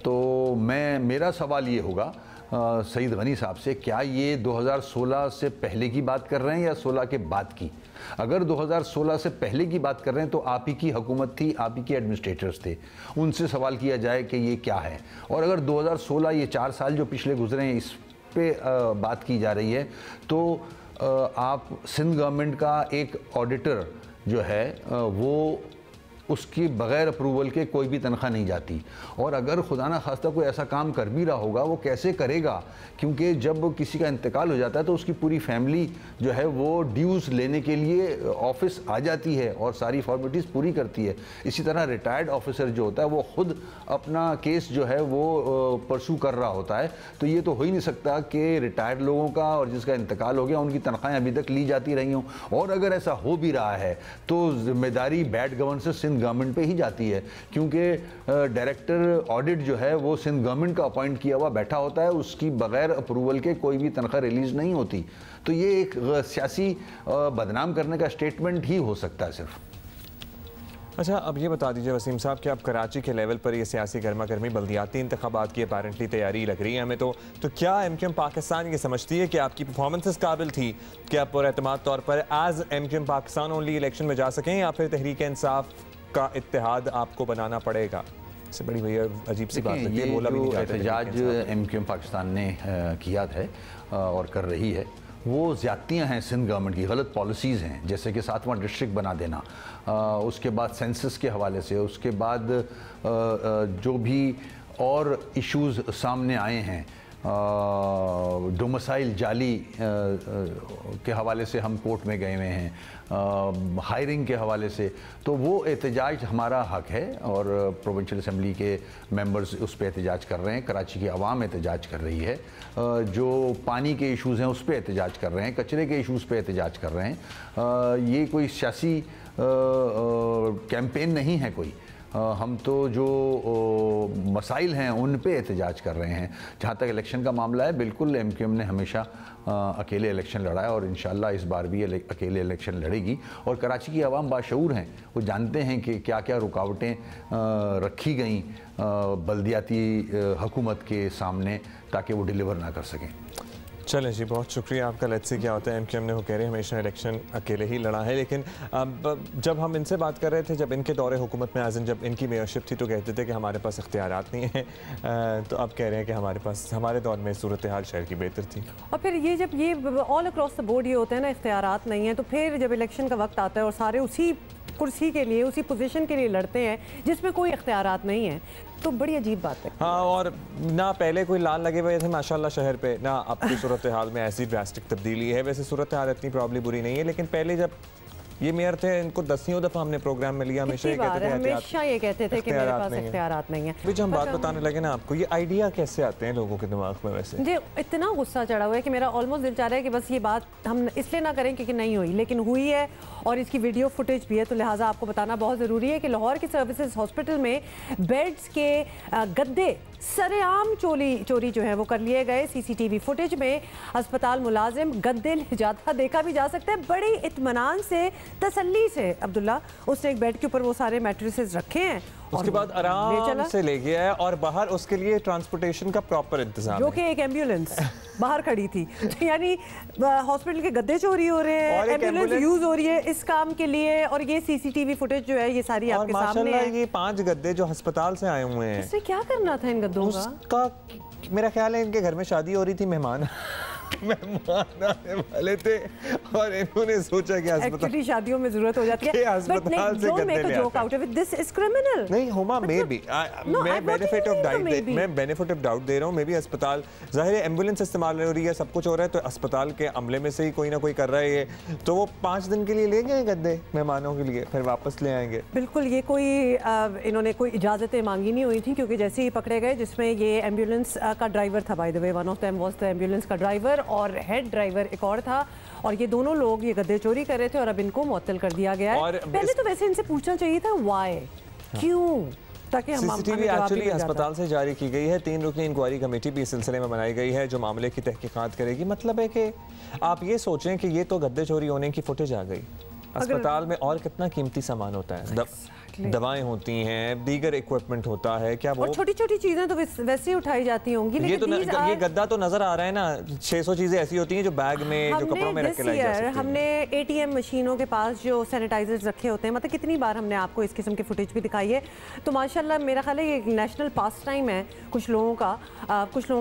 तो मेरा सवाल ये होगा सईद गनी साहब से, क्या ये 2016 से पहले की बात कर रहे हैं या 16 के बाद की? अगर 2016 से पहले की बात कर रहे हैं तो आप ही की हुकूमत थी, आप ही के एडमिनिस्ट्रेटर्स थे, उनसे सवाल किया जाए कि ये क्या है। और अगर 2016 ये 4 साल जो पिछले गुजरे हैं इस पे बात की जा रही है, तो आप सिंध गवर्नमेंट का एक ऑडिटर जो है वो उसकी बग़ैर अप्रूवल के कोई भी तनख्वाह नहीं जाती। और अगर खुदा ना खास्ता कोई ऐसा काम कर भी रहा होगा, वो कैसे करेगा? क्योंकि जब किसी का इंतकाल हो जाता है तो उसकी पूरी फैमिली जो है वो ड्यूज़ लेने के लिए ऑफिस आ जाती है और सारी फॉर्मेलिटीज़ पूरी करती है। इसी तरह रिटायर्ड ऑफिसर जो होता है वो ख़ुद अपना केस जो है वो परसू कर रहा होता है। तो ये तो हो ही नहीं सकता कि रिटायर्ड लोगों का और जिसका इंतकाल हो गया उनकी तनख्वाहें अभी तक ली जाती रही हों। और अगर ऐसा हो भी रहा है तो जिम्मेदारी बैड गवर्नेंस से सिंध गवर्नमेंट पे ही जाती है, क्योंकि डायरेक्टर ऑडिट जो है वो सिंध गवर्नमेंट का अपॉइंट किया हुआ बैठा होता है, उसकी बगैर अप्रूवल के कोई भी तनख्वाह रिलीज नहीं होती। तो ये एक सियासी बदनाम करने का स्टेटमेंट ही हो सकता है सिर्फ। अच्छा, अब ये बता दीजिए वसीम साहब कि अब कराची के लेवल पर ये सियासी गर्मा गर्मी बल्दियाती इंतखाबात की अपेरेंटली तैयारी लग रही है हमें, तो क्या MQM पाकिस्तान ये समझती है कि आपकी परफॉर्मेंसेस काबिल थी कि आप पुरएतमाद तौर पर as MQM Pakistan only election में जा सकें, या फिर तहरीक इंसाफ का इत्तेहाद आपको बनाना पड़ेगा? इससे बड़ी भैया अजीब सी बात लगती है, बोला भी नहीं जाता। एहतजाज MQM पाकिस्तान ने किया है और कर रही है, वो ज़्यादतियाँ हैं सिंध गवर्नमेंट की, गलत पॉलिसीज़ हैं, जैसे कि 7वां डिस्ट्रिक्ट बना देना, उसके बाद सेंसस के हवाले से, उसके बाद जो भी और इश्यूज़ सामने आए हैं, डोमिसाइल जाली के हवाले से हम कोर्ट में गए हुए हैं, हायरिंग के हवाले से, तो वो एहतजाज हमारा हक है और प्रोविंशियल असम्बली के मेंबर्स उस पर एहतजाज कर रहे हैं, कराची की आवाम एहतजाज कर रही है, जो पानी के इश्यूज़ हैं उस पर एहतजाज कर रहे हैं, कचरे के इश्यूज़ पे एहतजाज कर रहे हैं। ये कोई सियासी कैंपेन नहीं है कोई, हम तो जो मसाइल हैं उन पे एहतजाज कर रहे हैं। जहाँ तक इलेक्शन का मामला है, बिल्कुल MQM ने हमेशा अकेले इलेक्शन लड़ा है और इंशाल्लाह इस बार भी अकेले इलेक्शन लड़ेगी। और कराची की आवाम बाशऊर हैं, वो जानते हैं कि क्या क्या रुकावटें रखी गई बल्दियाती हुकूमत के सामने ताकि वो डिलीवर ना कर सकें। चलें जी, बहुत शुक्रिया आपका। लेट्स सी क्या होता है। MQM ने वो कह रहे हैं हमेशा इलेक्शन अकेले ही लड़ा है, लेकिन जब हम इनसे बात कर रहे थे, जब इनके दौरे हुकूमत में आज़िन जब इनकी मेयरशिप थी, तो कहते थे कि हमारे पास इख्तियारात नहीं है, तो अब कह रहे हैं कि हमारे दौर में सूरत हाल शहर की बेहतर थी। और फिर ये जब ये ऑल अक्रॉस द बोर्ड ये होते हैं ना, इख्तियारात नहीं है, तो फिर जब इलेक्शन का वक्त आता है और सारे उसी कुर्सी के लिए, उसी पोजीशन के लिए लड़ते हैं जिसमें कोई इख्तियारात नहीं है, तो बड़ी अजीब बात है। हाँ, और ना पहले कोई लाल लगे हुए थे माशाल्लाह शहर पे, ना अब की सूरत हाल में ऐसी ड्रास्टिक तब्दीली है। वैसे सूरत हाल इतनी प्रॉब्ली बुरी नहीं है, लेकिन पहले जब ये मेयर थे, इनको 10वीं दफ़ा हमने प्रोग्राम में लिया, हमेशा ये कहते थे कि मेरे पास इख्तियारात नहीं है। जब हम बात बताने लगे ना आपको, ये आइडिया कैसे आते हैं लोगों के दिमाग में? वैसे मुझे इतना गुस्सा चढ़ा हुआ है कि मेरा ऑलमोस्ट दिल चाह रहा है कि बस ये बात हम इसलिए ना करें क्योंकि नहीं हुई, लेकिन हुई है और इसकी वीडियो फुटेज भी है, तो लिहाजा आपको बताना बहुत ज़रूरी है कि लाहौर के सर्विसेज हॉस्पिटल में बेड्स के गद्दे सरेआम चोरी जो है वो कर लिए गए। CCTV फुटेज में अस्पताल मुलाजिम गद्दे ले जाता देखा भी जा सकता है। बड़ी इत्मीनान से, तसल्ली से अब्दुल्ला उसने एक बेड के ऊपर वो सारे मैट्रेसेस रखे हैं, उसके बाद आराम से ले गया है और बाहर उसके लिए ट्रांसपोर्टेशन का प्रॉपर इंतजाम, जो कि एक एम्बुलेंस बाहर खड़ी थी। तो यानी हॉस्पिटल के गद्दे चोरी हो रहे हैं, एम्बुलेंस यूज हो रही है इस काम के लिए, और ये CCTV फुटेज जो है ये सारी आपके सामने है। ये 5 गद्दे जो अस्पताल से आए हुए हैं, इससे क्या करना था इन गद्दों का? मेरा ख्याल है इनके घर में शादी हो रही थी, मेहमान मेहमान आने वाले थे और इन्होंने सोचा कि एक्चुअली शादियों में जरूरत हो जाती है, अस्पताल से गद्दे ले आते हैं। This is criminal. नहीं हुमा, मे बी मैं बेनिफिट ऑफ डाउट दे रहा हूँ। मे बी अस्पताल, जाहिर है एम्बुलेंस इस्तेमाल हो रही है, सब कुछ हो रहा है, तो अस्पताल के अमले में से ही कोई ना कोई कर रहा है ये, तो वो 5 दिन के लिए ले गए गद्दे मेहमानों के लिए, फिर वापस ले आएंगे। बिल्कुल, ये कोई इन्होंने कोई इजाज़तें मांगी नहीं हुई थी, क्योंकि जैसे ही पकड़े गए, जिसमें ये एम्बुलेंस का ड्राइवर था, by the way, one of them was the ambulance का ड्राइवर, और हेड ड्राइवर एक और था, और ये दोनों लोग ये गद्दे चोरी कर रहे थे और अब इनको मुअत्तल कर दिया गया है। पहले तो वैसे इनसे पूछना चाहिए था वाई, क्यों, ताकि हम सीसीटीवी एक्चुअली अस्पताल से जारी की गई है। 3 रुकनी इंक्वायरी कमेटी भी इस सिलसिले में बनाई गई है जो मामले की तहकीकात करेगी। मतलब है कि आप ये सोचें कि ये तो गद्दे चोरी होने की फुटेज आ गई। अस्पताल में और कितना कीमती सामान होता है, दवाएं होती हैं, दीगर इक्विपमेंट होता है, क्या वो छोटी छोटी चीजें तो वैसे ही उठाई जाती होंगी। ये तो ये गद्दा तो नजर आ रहा है ना, 600 चीजें ऐसी होती हैं जो बैग में, जो कपड़ों में रख के लाई जा सकती हैं। हमने ATM मशीनों के पास जो सैनिटाइजर्स रखे होते हैं, मतलब कितनी बार हमने आपको इस किस्म की फुटेज भी दिखाई है। तो माशाल्लाह मेरा ख्याल है ये नेशनल पास टाइम है कुछ लोगों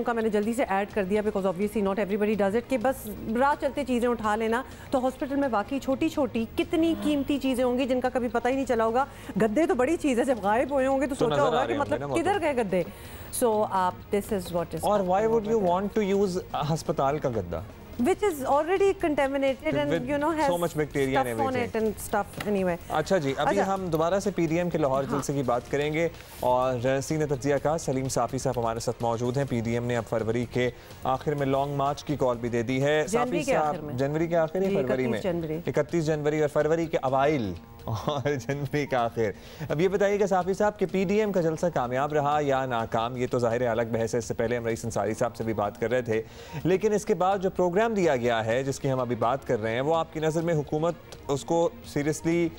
का मैंने जल्दी से ऐड कर दिया, because obviously not everybody does it, कि बस राह चलते चीज़ें उठा लेना। तो हॉस्पिटल में वाकई छोटी छोटी कितनी कीमती चीज़ें होंगी जिनका कभी पता ही नहीं चला होगा। गद्दे तो बड़ी चीज़ है, जब गायब हुए होंगे तो सोचा होगा कि मतलब किधर गए गद्दे। सो आप दिस इज व्हाट इज। और why would you want to use अस्पताल का गद्दा which is already contaminated and you know has so much bacteria and everything on it and stuff anyway। अच्छा जी, अभी हम दोबारा से PDM के लाहौर जलसे की बात करेंगे और सीनियर तज्जिया का सलीम साफी साहब हमारे साथ मौजूद हैं। PDM ने अब फरवरी के आखिर में लॉन्ग मार्च की कॉल भी दे दी है। साफी साहब, जनवरी के आखिर, फरवरी में 31 जनवरी और फरवरी के अवाइल और जनवरी का आखिर। अब ये बताइएगा साफी साहब कि PDM का जलसा कामयाब रहा या नाकाम? ये तो जाहिर है अलग बहस है, इससे पहले हम रईस अंसारी साहब से भी बात कर रहे थे, लेकिन इसके बाद जो प्रोग्राम दिया गया है जिसकी हम अभी बात कर रहे हैं, वो आपकी नज़र में हुकूमत उसको सीरियसली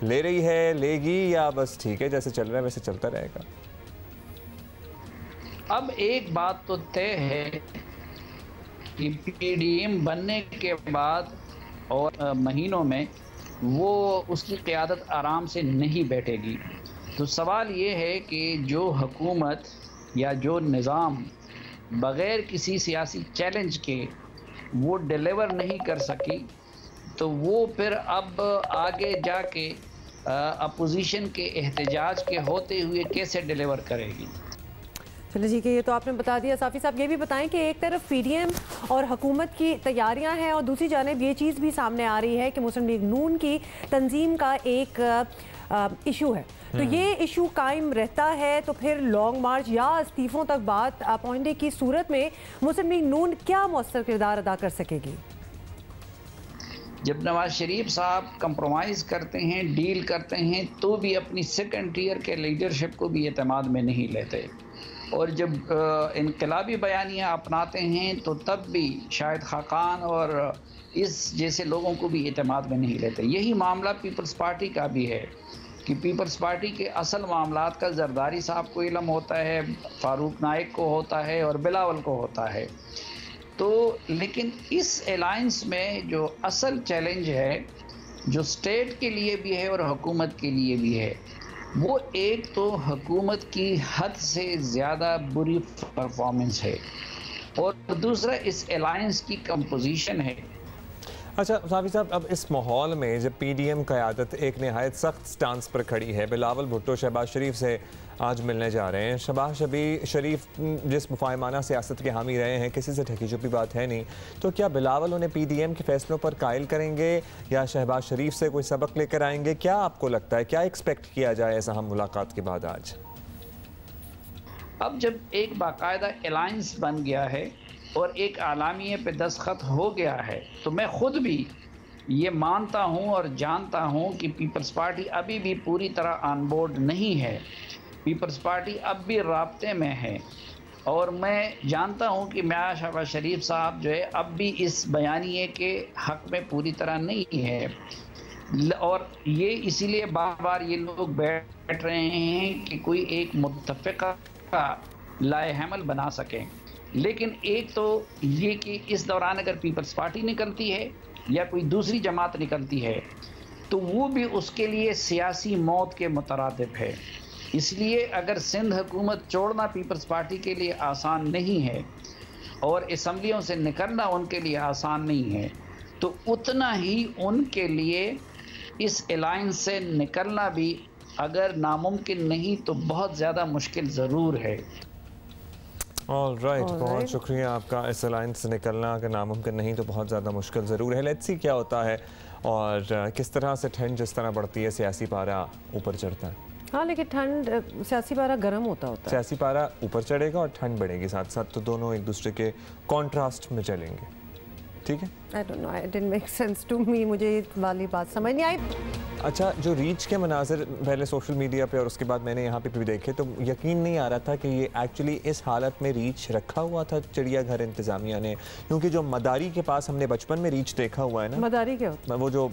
ले रही है, लेगी, या बस ठीक है जैसे चल रहा है वैसे चलता रहेगा? अब एक बात तो तय है कि PDM बनने के बाद और महीनों में वो उसकी क़यादत आराम से नहीं बैठेगी। तो सवाल ये है कि जो हुकूमत या जो निज़ाम बग़ैर किसी सियासी चैलेंज के वो डिलीवर नहीं कर सकी, तो वो फिर अब आगे जाके अपोजिशन के एहतजाज के होते हुए कैसे डिलीवर करेगी? चलो जी, कि ये तो आपने बता दिया। साफ़ी साहब ये भी बताएं कि एक तरफ PDM और हुकूमत की तैयारियां हैं और दूसरी जानिब ये चीज़ भी सामने आ रही है कि मुस्लिम लीग नून की तंजीम का एक इशू है। तो ये इशू कायम रहता है तो फिर लॉन्ग मार्च या इस्तीफ़ों तक बात पहुंचने की सूरत में मुस्लिम लीग नून क्या मौसर किरदार अदा कर सकेगी? जब नवाज शरीफ साहब कंप्रोमाइज़ करते हैं, डील करते हैं, तो भी अपनी सेकंड टियर के लीडरशिप को भी एतमाद में नहीं लेते, और जब इनकलाबी बयानियाँ अपनाते हैं तो तब भी शायद खाकान और इस जैसे लोगों को भी एतमाद में नहीं लेते। यही मामला पीपल्स पार्टी का भी है कि पीपल्स पार्टी के असल मामलात का जरदारी साहब को इल्म होता है, फारूक नाइक को होता है और बिलावल को होता है। तो लेकिन इस अलायंस में जो असल चैलेंज है, जो स्टेट के लिए भी है और हुकूमत के लिए भी है, वो एक तो हुकूमत की हद से ज़्यादा बुरी परफॉर्मेंस है और दूसरा इस अलायंस की कंपोजिशन है। अच्छा साफी साहब, अब इस माहौल में जब PDM क़यादत एक नहायत सख्त स्टांस पर खड़ी है, बिलावल भुट्टो शहबाज शरीफ से आज मिलने जा रहे हैं। शहबाज शरीफ जिस मुफाहिमाना सियासत के हामी रहे हैं, किसी से ढकी छुपी बात है नहीं, तो क्या बिलावल उन्हें PDM के फैसलों पर कायल करेंगे या शहबाज शरीफ से कोई सबक लेकर आएंगे? क्या आपको लगता है, क्या एक्सपेक्ट किया जाए ऐसा हम मुलाकात के बाद आज? अब जब एक बाकायदा अलायंस बन गया है और एक आलामिये पे दस्तखत हो गया है, तो मैं ख़ुद भी ये मानता हूँ और जानता हूँ कि पीपल्स पार्टी अभी भी पूरी तरह ऑन बोर्ड नहीं है। पीपल्स पार्टी अब भी राब्ते में है और मैं जानता हूँ कि मियां शहबाज शरीफ साहब जो है अब भी इस बयानिए के हक़ में पूरी तरह नहीं है, और ये इसीलिए बार बार ये लोग बैठ रहे हैं कि कोई एक मुत्तफ़िक़ा लाए हमल बना सकें। लेकिन एक तो ये कि इस दौरान अगर पीपल्स पार्टी निकलती है या कोई दूसरी जमात निकलती है तो वो भी उसके लिए सियासी मौत के मुतरादिफ है। इसलिए अगर सिंध हुकूमत छोड़ना पीपल्स पार्टी के लिए आसान नहीं है, और असम्बलियों से निकलना उनके लिए आसान नहीं है, तो उतना ही उनके लिए इस अलायंस से निकलना भी अगर नामुमकिन नहीं तो बहुत ज़्यादा मुश्किल ज़रूर है। ऑलराइट, बहुत शुक्रिया आपका। इस अलायंस से निकलना अगर नामुमकिन नहीं तो बहुत ज़्यादा मुश्किल ज़रूर है। लेट्स सी क्या होता है और किस तरह से ठंड जिस तरह बढ़ती है सियासी पारा ऊपर चढ़ता है। हाँ, लेकिन ठंड सियासी पारा गर्म होता है। सियासी पारा ऊपर चढ़ेगा और ठंड बढ़ेगी साथ साथ, तो दोनों एक दूसरे के कॉन्ट्रास्ट में चलेंगे। ठीक है, I don't know, it didn't make sense to me, मुझे ये वाली बात समझ नहीं आई। अच्छा, जो रीच के मनाज़र पहले सोशल मीडिया पे और उसके बाद मैंने यहाँ पे भी देखे तो यकीन नहीं आ रहा था कि ये एक्चुअली इस हालत में रीच रखा हुआ था चिड़ियाघर इंतज़ामिया ने, क्योंकि जो मदारी के पास हमने बचपन में रीच देखा हुआ है ना। मदारी क्या होता है? वो जो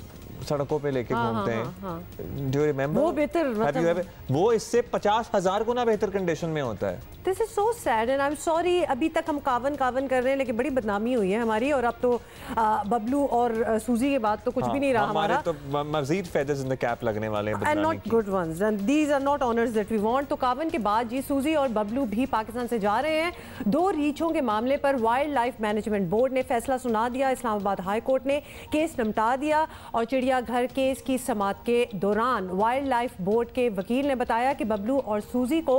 सड़कों पे लेके घूमते हैं, डू यू रिमेंबर? वो बेहतर, वो इससे 50,000 गुना बेहतर कंडीशन में होता है। This is so sad and I am sorry. अभी तक हम कावन कर रहे हैं, लेकिन बड़ी बदनामी हुई है हमारी, और अब तो बबलू और सूजी के बाद तो कुछ भी नहीं रहा हमारा। तो मज़ीद फेदर्स इन द कैप लगने वाले हैं, and not good ones, and these are not honours that we want. तो कावन के बाद जी सूजी और बबलू भी पाकिस्तान से जा रहे हैं। 2 रीछों के मामले पर वाइल्ड लाइफ मैनेजमेंट बोर्ड ने फैसला सुना दिया। इस्लामाबाद हाई कोर्ट ने केस निपटा दिया और चिड़ियाघर केस की समाअत के दौरान वाइल्ड लाइफ बोर्ड के वकील ने बताया कि बबलू और सूजी को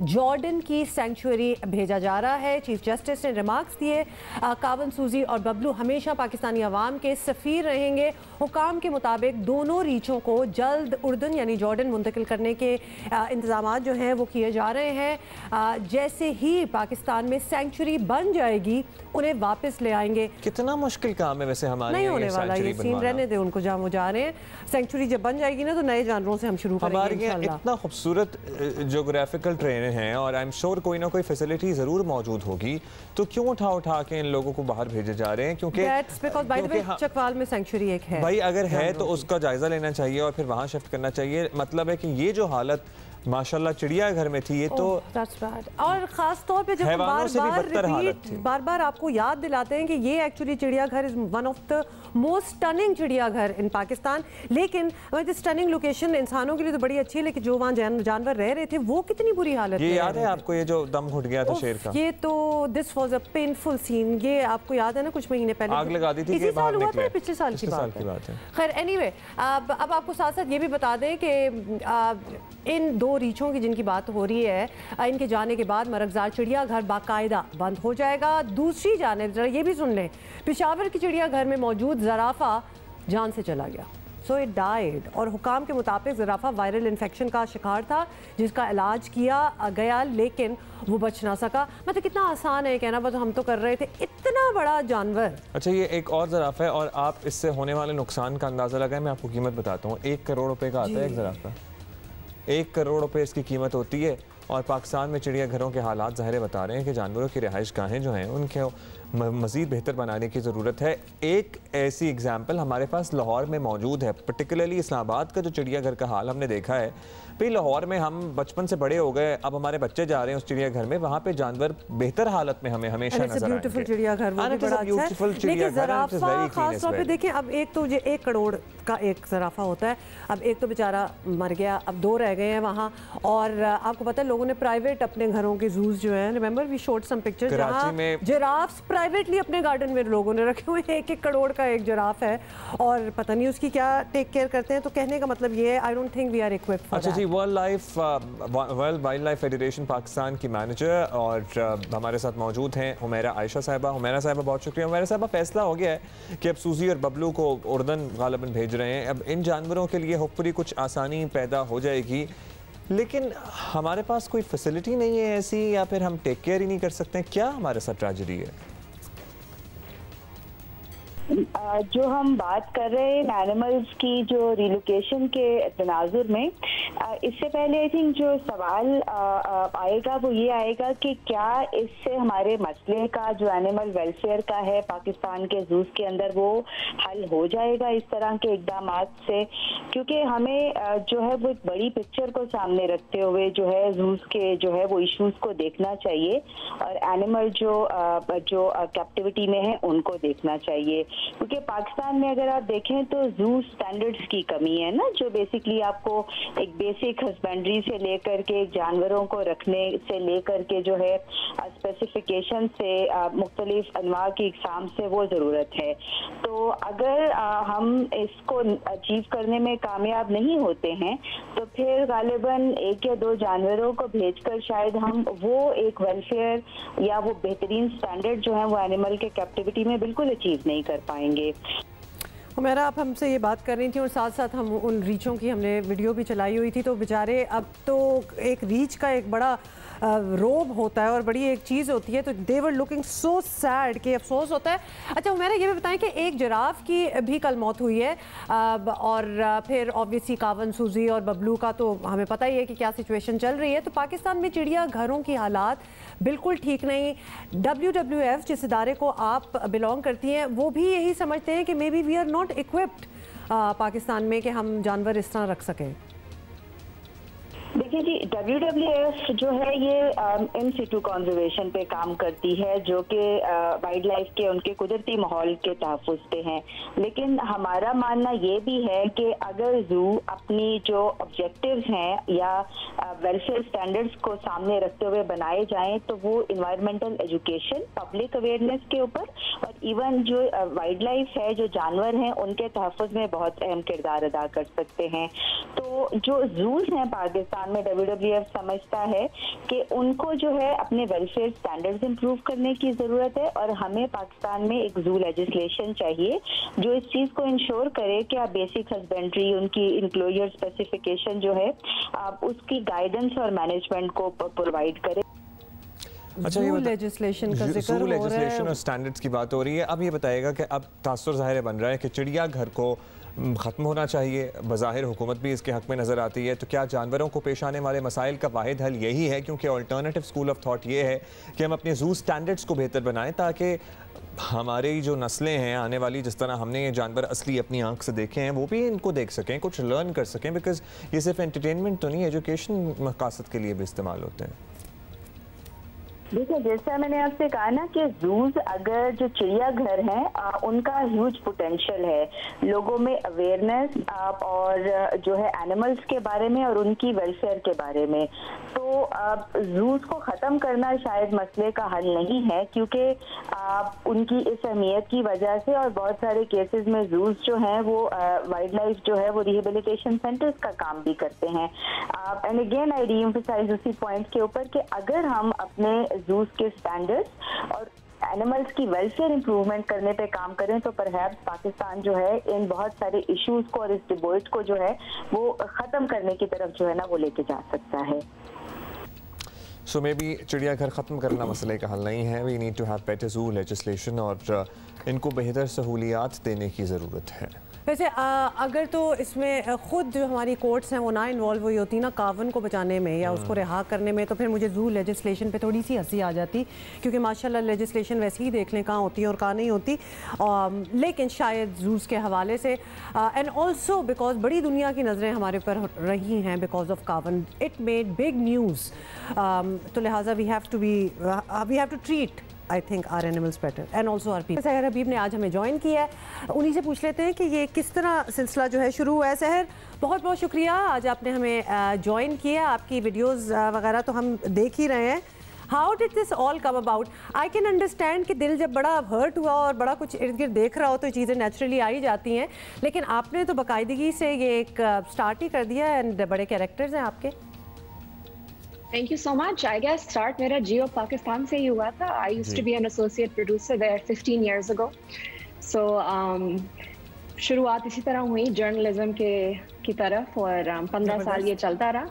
जॉर्डन की सेंचुरी भेजा जा रहा है। चीफ जस्टिस ने रिमार्क्स दिए, कावन, सूजी और बबलू हमेशा पाकिस्तानी अवाम के सफ़ीर रहेंगे। हुकाम के मुताबिक दोनों रीछों को जल्द उर्दन यानी जॉर्डन मुंतकिल करने के इंतजाम जो हैं वो किए जा रहे हैं। जैसे ही पाकिस्तान में सेंचुरी बन जाएगी उन्हें वापस ले आएंगे। कितना मुश्किल काम है वैसे हमारे नहीं होने वाला ये सीन, रहने दे उनको जहाँ वो जा रहे हैं। सेंचुरी जब बन जाएगी ना तो नए जानवरों से हम शुरू करेंगे हमारे यहाँ इतना खूबसूरत जोग्राफिकल ट्रेन है और आई एम श्योर कोई ना कोई फैसिलिटी ज़रूर मौजूद होगी, तो क्यों उठा के इन लोगों को बाहर भेजे जा रहे हैं? क्योंकि चकवाल में सेंचुरी एक है भाई, अगर है तो उसका जायजा लेना चाहिए और फिर वहाँ शिफ्ट करना चाहिए। मतलब है कि ये जो हालत माशाल्लाह चिड़ियाघर में थी, ये तो और ख़ास तौर पे जब बार बार आपको याद दिलाते हैं कि ये एक्चुअली चिड़ियाघर is one of the most stunning चिड़ियाघर इन पाकिस्तान। लेकिन स्टनिंग लोकेशन इंसानों के लिए तो बड़ी अच्छी है, लेकिन जो वहाँ जानवर रह रहे थे वो कितनी बुरी हालत। ये याद है आपको ये जो दम घुट गया था शेर का? ये तो this was a painful scene. ये आपको याद है ना, कुछ महीने पहले आग लगा दी थी, इसी साल हुआ था, पिछले साल की बात है। खैर एनीवे, अब आपको साथ साथ ये भी बता दें कि इन 2 रीछों की जिनकी बात हो रही है, इनके जाने के बाद मरगजार चिड़ियाघर बाकायदा बंद हो जाएगा। दूसरी जानिब जरा ये भी सुन लें, पेशावर की चिड़ियाघर में मौजूद ज़राफ़ा जान से चला गया, सो इट डाइड। और हुकाम के मुताबिक ज़राफ़ा वायरल इन्फेक्शन का शिकार था जिसका इलाज किया गया, लेकिन वो बच ना सका। मतलब कितना आसान है कहना, बस हम तो कर रहे थे, इतना बड़ा जानवर। अच्छा, ये एक और ज़राफ़ा है और आप इससे होने वाले नुकसान का अंदाज़ा लगाएं। मैं आपको कीमत बताता हूँ, 1 करोड़ रुपए का आता है एक ज़राफ़ा। 1 करोड़ रुपए इसकी कीमत होती है। और पाकिस्तान में चिड़ियाघरों के हालात ज़ाहिर बता रहे हैं कि जानवरों की रिहाइश गाहें जो हैं उनके मज़ीद बेहतर बनाने की ज़रूरत है। एक ऐसी एग्जाम्पल हमारे पास लाहौर में मौजूद है, पर्टिकुलरली इस्लामाबाद का जो चिड़ियाघर का हाल हमने देखा है। भाई लाहौर में हम बचपन से बड़े हो गए, अब हमारे बच्चे जा रहे हैं उस चिड़ियाघर में, वहाँ पे जानवर बेहतर हालत में हमें हमेशा नजर आएंगे। चिड़ियाघर वो भी बड़ा अच्छा है, लेकिन ज़राफ़ा खास तौर पे देखिए, अब एक तो 1 करोड़ का एक ज़राफ़ा होता है, अब एक तो बेचारा मर गया, अब 2 रह गए हैं वहाँ। और आपको पता है लोगों ने प्राइवेट अपने घरों के जूस जो हैं, remember we showed some pictures, जहाँ जिराफ्स प्राइवेटली अपने गार्डन में लोगों ने रखे हुए हैं। 1-1 करोड़ का एक जिराफ है और पता नहीं उसकी क्या टेक केयर करते हैं। तो कहने का मतलब ये है, I don't think we are equipped for that. अच्छा जी, World Wildlife Federation Pakistan की मैनेजर और हमारे साथ मौजूद हैं हुमैरा आयशा साहिबा। हुमैरा साहिबा बहुत शुक्रिया। हुमैरा साहिबा, फैसला हो गया है कि अब सूजी और बबलू को उर्दन गालिबन भेज रहे हैं। अब इन जानवरों के लिए होपफुली कुछ आसानी पैदा हो जाएगी, लेकिन हमारे पास कोई फैसिलिटी नहीं है ऐसी, या फिर हम टेक केयर ही नहीं कर सकते हैं। क्या हमारे साथ ट्रेजेडी है? जो हम बात कर रहे हैं एनिमल्स की जो रिलोकेशन के तनाजुर में, इससे पहले आई थिंक जो सवाल आएगा वो ये आएगा कि क्या इससे हमारे मसले का जो एनिमल वेलफेयर का है पाकिस्तान के जूस के अंदर वो हल हो जाएगा इस तरह के इकदाम से। क्योंकि हमें जो है वो एक बड़ी पिक्चर को सामने रखते हुए जो है जूस के जो है वो इश्यूज को देखना चाहिए और एनिमल जो कैप्टिविटी में है उनको देखना चाहिए। क्योंकि पाकिस्तान में अगर आप देखें तो जू स्टैंडर्ड्स की कमी है ना, जो बेसिकली आपको एक बेसिक हस्बेंड्री से लेकर के जानवरों को रखने से लेकर के जो है स्पेसिफिकेशन से मुख्तलिफ अनवा की इकसाम से वो ज़रूरत है। तो अगर हम इसको अचीव करने में कामयाब नहीं होते हैं तो फिर गालिबन 1 या 2 जानवरों को भेजकर शायद हम वो एक वेलफेयर या वो बेहतरीन स्टैंडर्ड जो है वो एनिमल के कैप्टिविटी में बिल्कुल अचीव नहीं कर पाएंगे। हुमैरा, आप हमसे ये बात कर रही थी और साथ साथ हम उन रीचों की हमने वीडियो भी चलाई हुई थी, तो बेचारे अब तो एक रीच का एक बड़ा रोब होता है और बड़ी एक चीज़ होती है, तो दे वर लुकिंग सो सैड कि अफसोस होता है। अच्छा हुमैरा, ये भी बताएं कि एक जिराफ की भी कल मौत हुई है और फिर ऑब्वियसली कावन, सूजी और बबलू का तो हमें पता ही है कि क्या सिचुएशन चल रही है। तो पाकिस्तान में चिड़िया घरों की हालात बिल्कुल ठीक नहीं। WWF जिस इदारे को आप बिलोंग करती हैं वो भी यही समझते हैं कि maybe we are not equipped Pakistan में कि हम जानवर इस तरह रख सकें। देखिए जी, WWF जो है ये इन सिटू कंजर्वेशन पे काम करती है, जो कि वाइल्ड लाइफ के उनके कुदरती माहौल के तहफ़्फ़ुज़ पे हैं। लेकिन हमारा मानना ये भी है कि अगर ज़ू अपनी जो ऑब्जेक्टिव्स हैं या वेलफेयर स्टैंडर्ड्स को सामने रखते हुए बनाए जाएं तो वो इन्वायरमेंटल एजुकेशन, पब्लिक अवेयरनेस के ऊपर और इवन जो वाइल्ड लाइफ है, जो जानवर हैं, उनके तहफ़्फ़ुज़ में बहुत अहम किरदार अदा कर सकते हैं। तो जो ज़ूज़ हैं पाकिस्तान में WWF समझता है कि उनको जो है अपने वेलफेयर स्टैंडर्ड्स इंप्रूव करने की ज़रूरत है और हमें पाकिस्तान में एक ज़ू लेजिस्लेशन चाहिए जो इस चीज़ को इंश्योर करे कि आप बेसिक हस्बेंड्री, उनकी इंक्लोजर स्पेसिफिकेशन जो है आप उसकी गाइडेंस और मैनेजमेंट को प्रोवाइड करे। अच्छा, ये लेजिस्लेशन का जिक्र हो रहा है और स्टैंडर्ड्स की बात हो रही है। अब ये बताएगा कि अब तासुर ज़ाहिर बन रहा है कि चिड़ियाघर को ख़त्म होना चाहिए, बज़ाहिर हुकूमत भी इसके हक़ में नज़र आती है। तो क्या जानवरों को पेश आने वाले मसाइल का वाहिद हल यही है? क्योंकि अल्टरनेटिव स्कूल ऑफ थॉट ये है कि हम अपने ज़ू स्टैंडर्ड्स को बेहतर बनाएं ताकि हमारी जो नस्लें हैं आने वाली, जिस तरह हमने ये जानवर असली अपनी आंख से देखे हैं, वो भी इनको देख सकें, कुछ लर्न कर सकें। बिकॉज ये सिर्फ एंटरटेनमेंट तो नहीं, एजुकेशन मकासद के लिए भी इस्तेमाल होते हैं। देखिए, जैसा मैंने आपसे कहा ना कि ज़ूज़ अगर जो चिड़ियाघर हैं उनका ह्यूज पोटेंशियल है लोगों में अवेयरनेस और जो है एनिमल्स के बारे में और उनकी वेलफेयर के बारे में। तो ज़ूज़ को ख़त्म करना शायद मसले का हल नहीं है, क्योंकि उनकी इस अहमियत की वजह से और बहुत सारे केसेस में ज़ूज़ जो हैं वो वाइल्ड लाइफ जो है वो रिहेबिलिटेशन सेंटर्स का काम भी करते हैं। एंड अगेन आई रीएम्फसाइज उसी पॉइंट के ऊपर कि अगर हम अपने ज़ूज़ के स्टैंडर्ड्स और एनिमल्स की वेलफेयर इंप्रूवमेंट करने पे काम करें तो परहैप्स पाकिस्तान जो है इन बहुत सारे इश्यूज को और इस डिबेट को जो है वो ख़त्म करने की तरफ जो है ना वो लेके जा सकता है। सो मे बी चिड़ियाघर ख़त्म करना मसले का हल नहीं है। We need to have better zoo legislation और इनको बेहतर सहूलियात देने की ज़रूरत है। वैसे अगर तो इसमें खुद जो हमारी कोर्ट्स हैं वो ना इन्वॉल्व हुई होती ना कावन को बचाने में या उसको रिहा करने में, तो फिर मुझे ज़ू लेजिस्लेशन पे थोड़ी सी हंसी आ जाती, क्योंकि माशाल्लाह लेजिस्लेशन वैसे ही देख लें कहाँ होती है और कहाँ नहीं होती। लेकिन शायद ज़ूज़ के हवाले से एंड ऑल्सो बिकॉज बड़ी दुनिया की नज़रें हमारे ऊपर रही हैं because of Kaavan, it made big news. तो लिहाजा we have to treat I think our animals better and also our people. Sahar Habib ने आज हमें ज्वाइन किया है, उन्हीं से पूछ लेते हैं कि ये किस तरह सिलसिला जो है शुरू हुआ है। सहर, बहुत बहुत शुक्रिया, आज आपने हमें ज्वाइन किया। आपकी वीडियोज़ वगैरह तो हम देख ही रहे हैं। How did this all come about? I can understand कि दिल जब बड़ा हर्ट हुआ और बड़ा कुछ इर्द गिर्द देख रहा हो तो चीज़ें नेचुरली आ ही जाती हैं, लेकिन आपने तो बाकायदगी से ये एक स्टार्ट ही कर दिया एंड बड़े कैरेक्टर्स हैं आपके। Thank you so much. I guess start मेरा जियो पाकिस्तान से ही हुआ था. I used to be an associate producer there 15 years ago. So शुरुआत इसी तरह हुई जर्नलिज्म की तरफ और 15 साल ये चलता रहा.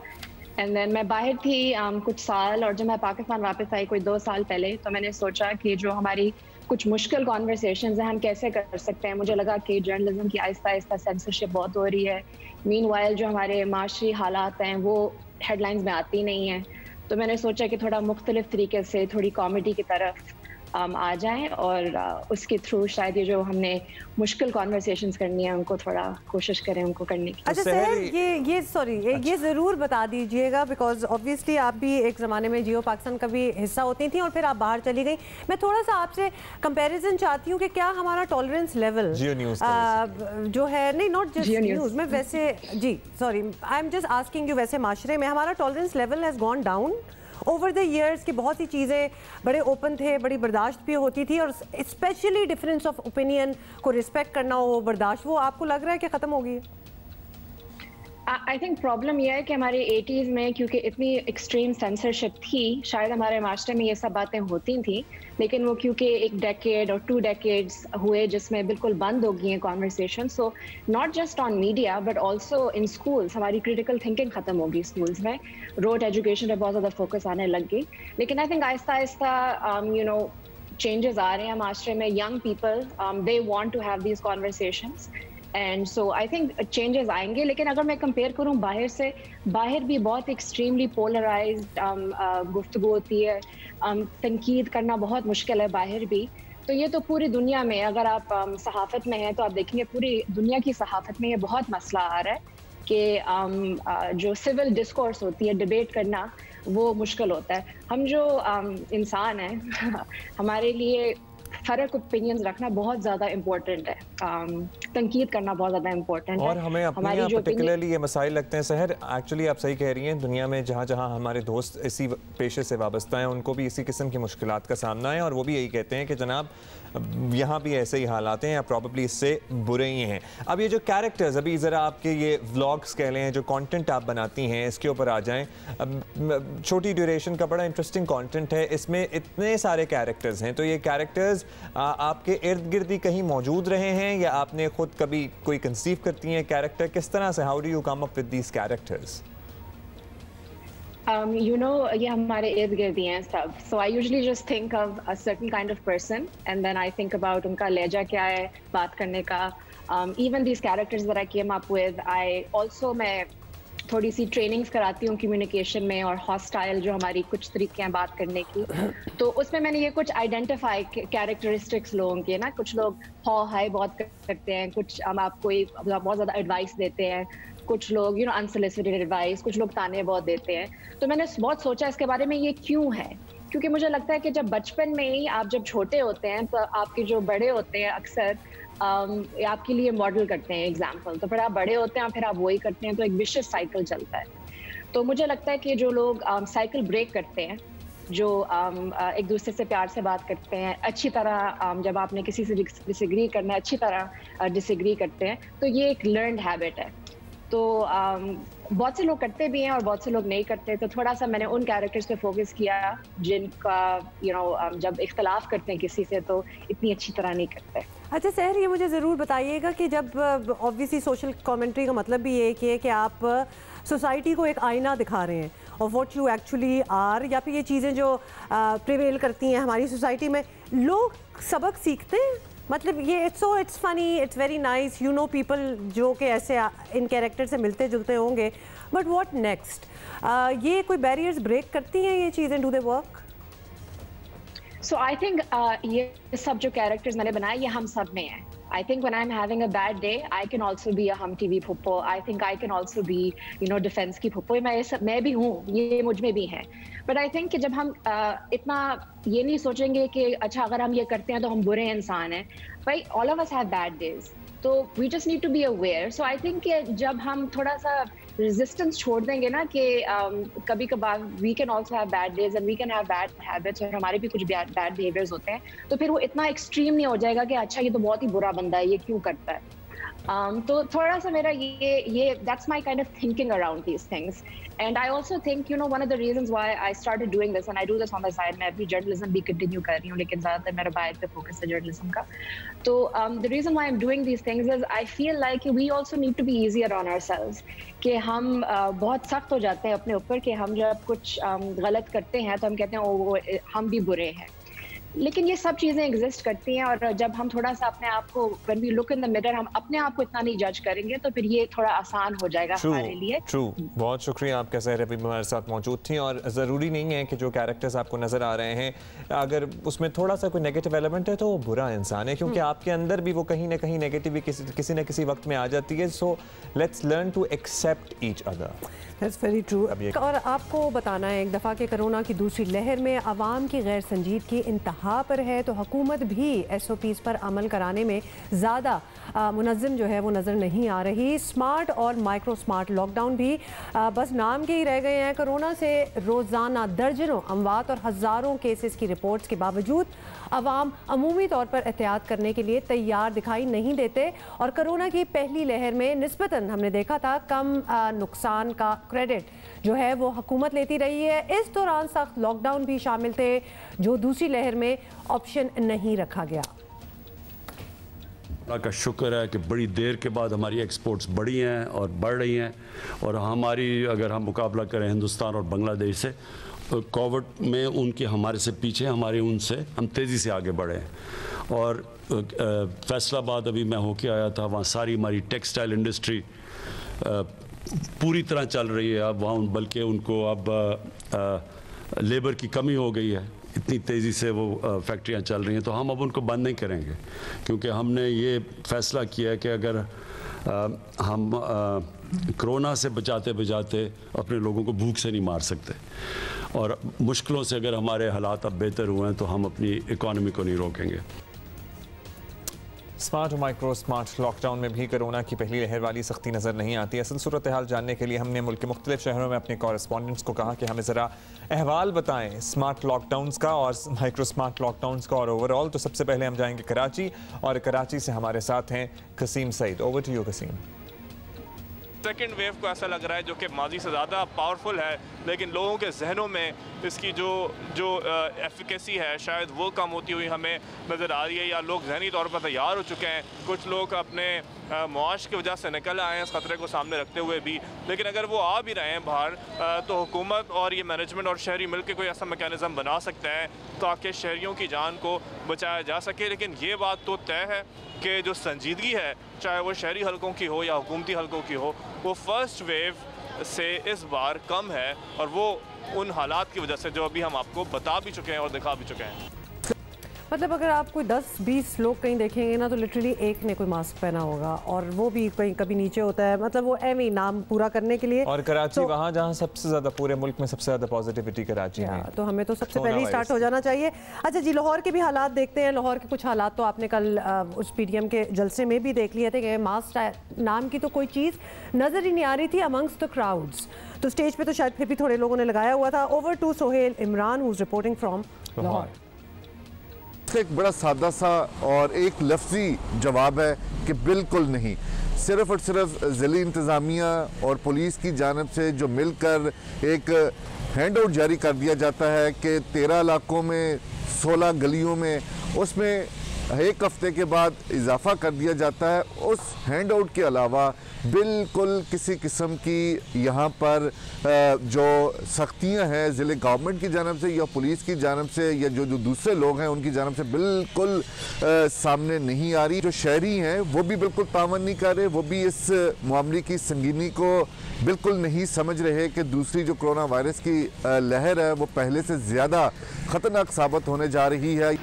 एंड देन मैं बाहर थी कुछ साल, और जब मैं पाकिस्तान वापस आई कोई 2 साल पहले, तो मैंने सोचा कि जो हमारी कुछ मुश्किल कॉन्वर्सेशंस हैं हम कैसे कर सकते हैं. मुझे लगा कि जर्नलिज्म की आहिस्ता आहिस्ता सेंसरशिप बहुत हो रही है. मीनवाइल जो हमारे माशरी हालात हैं वो हेडलाइंस में आती नहीं है, तो मैंने सोचा कि थोड़ा मुख्तलिफ तरीके से थोड़ी कॉमेडी की तरफ आ जाएं और उसके थ्रू शायद ये जो हमने मुश्किल कॉन्वर्सेशंस करनी है उनको थोड़ा कोशिश करें उनको करने की। अच्छा सहर, ये ज़रूर बता दीजिएगा बिकॉज ऑब्वियसली आप भी एक ज़माने में जियो पाकिस्तान का भी हिस्सा होती थी और फिर आप बाहर चली गई। मैं थोड़ा सा आपसे कंपैरिजन चाहती हूँ कि क्या हमारा टॉलरेंस लेवल जो है, नहीं नॉट जस्ट न्यूज़ में, वैसे जी sorry I am just asking you, वैसे माशरे में हमारा tolerance level has gone down over the years की? बहुत सी चीज़ें बड़े ओपन थे, बड़ी बर्दाश्त भी होती थी और स्पेशली डिफरेंस ऑफ ओपिनियन को रिस्पेक्ट करना हो, बर्दाश्त, वो आपको लग रहा है कि ख़त्म हो गई? आई थिंक प्रॉब्लम यह है कि हमारे 80s में क्योंकि इतनी एक्सट्रीम सेंसरशिप थी, शायद हमारे माशरे में ये सब बातें होती थी, लेकिन वो क्योंकि एक डेकेड और 2 डेकेड्स हुए जिसमें बिल्कुल बंद हो गई हैं conversation. So not just on media but also in schools हमारी क्रिटिकल थिंकिंग ख़त्म हो गई स्कूल्स में, रोड एजुकेशन पर बहुत ज़्यादा फोकस आने लग गई। लेकिन I think Aahista Aahista changes आ रहे हैं माशरे में। Young people they want to have these conversations and so I think changes आएंगे। लेकिन अगर मैं कंपेयर करूं बाहर से, बाहर भी बहुत एक्सट्रीमली पोलराइज्ड गुफ्तगू होती है, तनकीद करना बहुत मुश्किल है बाहर भी। तो ये तो पूरी दुनिया में, अगर आप सहाफ़त में हैं तो आप देखेंगे पूरी दुनिया की सहाफ़त में ये बहुत मसला आ रहा है कि जो सिविल डिस्कोर्स होती है, डिबेट करना, वो मुश्किल होता है। हम जो इंसान हैं हमारे लिए फ़र्क ओपिनियंस रखना बहुत ज़्यादा इम्पोर्टेंट है, तनकीद करना बहुत ज़्यादा इम्पोर्टेंट है। और हमें अपने यहाँ पर्टिकुलरली ये मसाइल लगते हैं सहर, एक्चुअली आप सही कह रही हैं, दुनिया में जहाँ जहाँ हमारे दोस्त इसी पेशे से वाबस्ता हैं उनको भी इसी किस्म की मुश्किलात का सामना है और वो भी यही कहते हैं कि जनाब यहाँ भी ऐसे ही हालात हैं या प्रॉबली इससे बुरे ही हैं। अब ये जो कैरेक्टर्स, अभी ज़रा आपके ये व्लॉग्स कह लें, जो कंटेंट आप बनाती हैं, इसके ऊपर आ जाएं। छोटी ड्यूरेशन का बड़ा इंटरेस्टिंग कंटेंट है, इसमें इतने सारे कैरेक्टर्स हैं, तो ये कैरेक्टर्स आपके इर्द गिर्द ही कहीं मौजूद रहे हैं या आपने खुद कभी कोई कंसीव करती हैं कैरेक्टर? किस तरह से, how do you come up with these characters? ये हमारे इर्द गिर्द ही हैं सब। So I usually just think of a certain kind of person and then I think about उनका लहजा क्या है बात करने का। Even these characters that I came up with, I also मैं थोड़ी सी ट्रेनिंग्स कराती हूँ कम्युनिकेशन में और हॉस्टाइल जो हमारी कुछ तरीके हैं बात करने की, तो उसमें मैंने ये कुछ आइडेंटिफाई कैरेक्टरिस्टिक्स लोगों के ना, कुछ लोग हाई बहुत करते हैं, कुछ हम आपको बहुत ज़्यादा एडवाइस देते हैं, कुछ लोग अनसोलिसिटेड एडवाइस, कुछ लोग ताने बहुत देते हैं। तो मैंने बहुत सोचा इसके बारे में ये क्यों है, क्योंकि मुझे लगता है कि जब बचपन में ही आप जब छोटे होते हैं तो आपके जो बड़े होते हैं अक्सर आपके लिए मॉडल करते हैं एग्जाम्पल, तो फिर आप बड़े होते हैं फिर आप वही करते हैं, तो एक विशियस साइकिल चलता है। तो मुझे लगता है कि जो लोग साइकिल ब्रेक करते हैं, जो एक दूसरे से प्यार से बात करते हैं, अच्छी तरह जब आपने किसी से डिसएग्री करना है अच्छी तरह डिसएग्री करते हैं, तो ये एक लर्नड हैबिट है। तो बहुत से लोग करते भी हैं और बहुत से लोग नहीं करते, तो थोड़ा सा मैंने उन कैरेक्टर्स पे फोकस किया जिनका जब इख्तलाफ करते हैं किसी से तो इतनी अच्छी तरह नहीं करते। अच्छा सहर, ये मुझे ज़रूर बताइएगा कि जब ऑब्वियसली सोशल कमेंट्री का मतलब भी ये है कि आप सोसाइटी को एक आईना दिखा रहे हैं और व्हाट यू एक्चुअली आर, या फिर ये चीज़ें जो प्रिवेल करती हैं हमारी सोसाइटी में, लोग सबक सीखते हैं? मतलब ये it's funny, it's very nice, people जो कि ऐसे इन कैरेक्टर से मिलते जुलते होंगे, बट व्हाट नेक्स्ट? ये कोई बैरियर्स ब्रेक करती हैं ये चीज़ें? Do they work? So I think ये सब जो कैरेक्टर्स मैंने बनाए ये हम सब में हैं। I think when I'm having a bad day, I can also be a hum TV phuppo. I think I can also be, defense की phuppo. मैं भी हूँ, ये मुझ में भी है. But I think कि जब हम इतना ये नहीं सोचेंगे कि अच्छा अगर हम ये करते हैं तो हम बुरे इंसान हैं, भाई all of us have bad days. तो we just need to be aware. So I think कि जब हम थोड़ा सा resistance छोड़ देंगे ना कि कभी कभार we can also have bad days and we can have bad habits और हमारे भी कुछ bad behaviors होते हैं, तो फिर वो इतना extreme नहीं हो जाएगा कि अच्छा ये तो बहुत ही बुरा बंदा है, ये क्यों करता है। तो थोड़ा सा मेरा ये that's my kind of thinking around these things. And I also think, one of the reasons why I started doing this, and I do this on the side, मैं अभी journalism भी continue कर रही हूँ, लेकिन ज़्यादातर मेरा बाइक पे focus है journalism का। तो the reason why I'm doing these things is I feel like we also need to be easier on ourselves. कि हम बहुत सख्त हो जाते हैं अपने ऊपर कि हम जब कुछ गलत करते हैं तो हम कहते हैं हम भी बुरे हैं। लेकिन ये सब चीज़ें एग्जिस्ट करती हैं, और जब हम थोड़ा सा अपने आप को when we look in the mirror हम अपने आप को इतना नहीं जज करेंगे तो फिर ये थोड़ा आसान हो जाएगा हमारे लिए। ट्रू, बहुत शुक्रिया आपका सहर अभी हमारे साथ मौजूद थी। और ज़रूरी नहीं है कि जो कैरेक्टर्स आपको नज़र आ रहे हैं अगर उसमें थोड़ा सा कोई नेगेटिव एलिमेंट है तो वो बुरा इंसान है, क्योंकि आपके अंदर भी वो कहीं ना कहीं नेगेटिव किसी न किसी वक्त में आ जाती है। So let's learn to accept each other. That's very true. और आपको बताना है एक दफ़ा के कोरोना की दूसरी लहर में आवाम की गैर संजीदगी इंतहा पर है, तो हुकूमत भी SOPs पर अमल कराने में ज़्यादा मुनज़्ज़म जो है वो नज़र नहीं आ रही। स्मार्ट और माइक्रो स्मार्ट लॉकडाउन भी बस नाम के ही रह गए हैं। कोरोना से रोज़ाना दर्जनों अमवात और हज़ारों केसेस की रिपोर्ट्स के बावजूद अवाम अमूमी तौर पर एहतियात करने के लिए तैयार दिखाई नहीं देते। और कोरोना की पहली लहर में निस्बतन हमने देखा था कम नुकसान का क्रेडिट जो है वो हुकूमत लेती रही है। इस दौरान सख्त लॉकडाउन भी शामिल थे जो दूसरी लहर में ऑप्शन नहीं रखा गया। अल्लाह का शुक्र है कि बड़ी देर के बाद हमारी एक्सपोर्ट्स बढ़ी हैं और बढ़ रही हैं, और हमारी अगर हम मुकाबला करें हिंदुस्तान और बांग्लादेश से कोविड में उनके हमारे से पीछे, हमारे उनसे हम तेज़ी से आगे बढ़े हैं। और फैसलाबाद अभी मैं होके आया था, वहाँ सारी हमारी टेक्सटाइल इंडस्ट्री पूरी तरह चल रही है। अब वहाँ बल्कि उनको अब लेबर की कमी हो गई है, इतनी तेज़ी से वो फैक्ट्रियाँ चल रही हैं। तो हम अब उनको बंद नहीं करेंगे, क्योंकि हमने ये फ़ैसला किया है कि अगर हम कोरोना से बचाते बचाते अपने लोगों को भूख से नहीं मार सकते, और मुश्किलों से अगर हमारे हालात अब बेहतर हुए हैं तो हम अपनी इकॉनमी को नहीं रोकेंगे। स्मार्ट और माइक्रो स्मार्ट लॉकडाउन में भी कोरोना की पहली लहर वाली सख्ती नज़र नहीं आती। असल सूरत हाल जानने के लिए हमने मुल्क के मुख्तलिफ शहरों में अपने कॉरेस्पॉन्डेंट्स को कहा कि हमें ज़रा अहवाल बताएं स्मार्ट लॉकडाउन्स का और माइक्रो स्मार्ट लॉकडाउन्स का और ओवरऑल। तो सबसे पहले हम जाएंगे कराची, और कराची से हमारे साथ हैं Qasim Saeed. Over to you Qasim. Second wave को ऐसा लग रहा है जो कि माजी से ज़्यादा पावरफुल है, लेकिन लोगों के जहनों में इसकी जो एफिकेसी है शायद वो कम होती हुई हमें नज़र आ रही है, या लोग जहनी तौर पर तैयार हो चुके हैं। कुछ लोग अपने मुआश की वजह से निकल आए हैं इस ख़तरे को सामने रखते हुए भी, लेकिन अगर वो आ भी रहे हैं बाहर तो हुकूमत और ये मैनेजमेंट और शहरी मिल के कोई ऐसा मैकेनिज़्म बना सकते हैं ताकि शहरियों की जान को बचाया जा सके। लेकिन ये बात तो तय है कि जो संजीदगी है, चाहे वो शहरी हलकों की हो या हुकूमती हलकों की हो, वो फर्स्ट वेव से इस बार कम है, और वो उन हालात की वजह से जो अभी हम आपको बता भी चुके हैं और दिखा भी चुके हैं। मतलब अगर आप कोई 10-20 लोग कहीं देखेंगे ना तो लिटरली एक ने कोई मास्क पहना होगा, और वो भी कहीं कभी नीचे होता है, मतलब वो एम ही नाम पूरा करने के लिए। और कराची तो, वहाँ जहाँ सबसे ज़्यादा पूरे मुल्क में सबसे ज़्यादा पॉजिटिविटी कराची में, तो हमें तो सबसे पहले स्टार्ट हो जाना चाहिए। अच्छा जी, लाहौर के भी हालात देखते हैं। लाहौर के कुछ हालात तो आपने कल उस PTM के जलसे में भी देख लिए थे कि मास्क नाम की तो कोई चीज़ नज़र ही नहीं आ रही थी अमंग्स द क्राउड्स। तो स्टेज पे तो शायद फिर भी थोड़े लोगों ने लगाया हुआ था। Over to Sohail Imran who is reporting from Lahore. एक बड़ा सादा सा और एक लफ्जी जवाब है कि बिल्कुल नहीं। सिर्फ और सिर्फ ज़िली इंतज़ामिया और पुलिस की जानिब से जो मिलकर एक हैंड आउट जारी कर दिया जाता है कि 13 इलाकों में 16 गलियों में, उसमें एक हफ्ते के बाद इजाफा कर दिया जाता है। उस हैंड आउट के अलावा बिल्कुल किसी किस्म की यहाँ पर जो सख्तियाँ हैं ज़िले गवर्नमेंट की जानब से या पुलिस की जानब से या जो दूसरे लोग हैं उनकी जानब से बिल्कुल सामने नहीं आ रही। जो शहरी हैं वो भी बिल्कुल तावन नहीं कर रहे, वो भी इस मामले की संगीनी को बिल्कुल नहीं समझ रहे कि दूसरी जो कोरोना वायरस की लहर है वो पहले से ज़्यादा ख़तरनाक साबित होने जा रही है।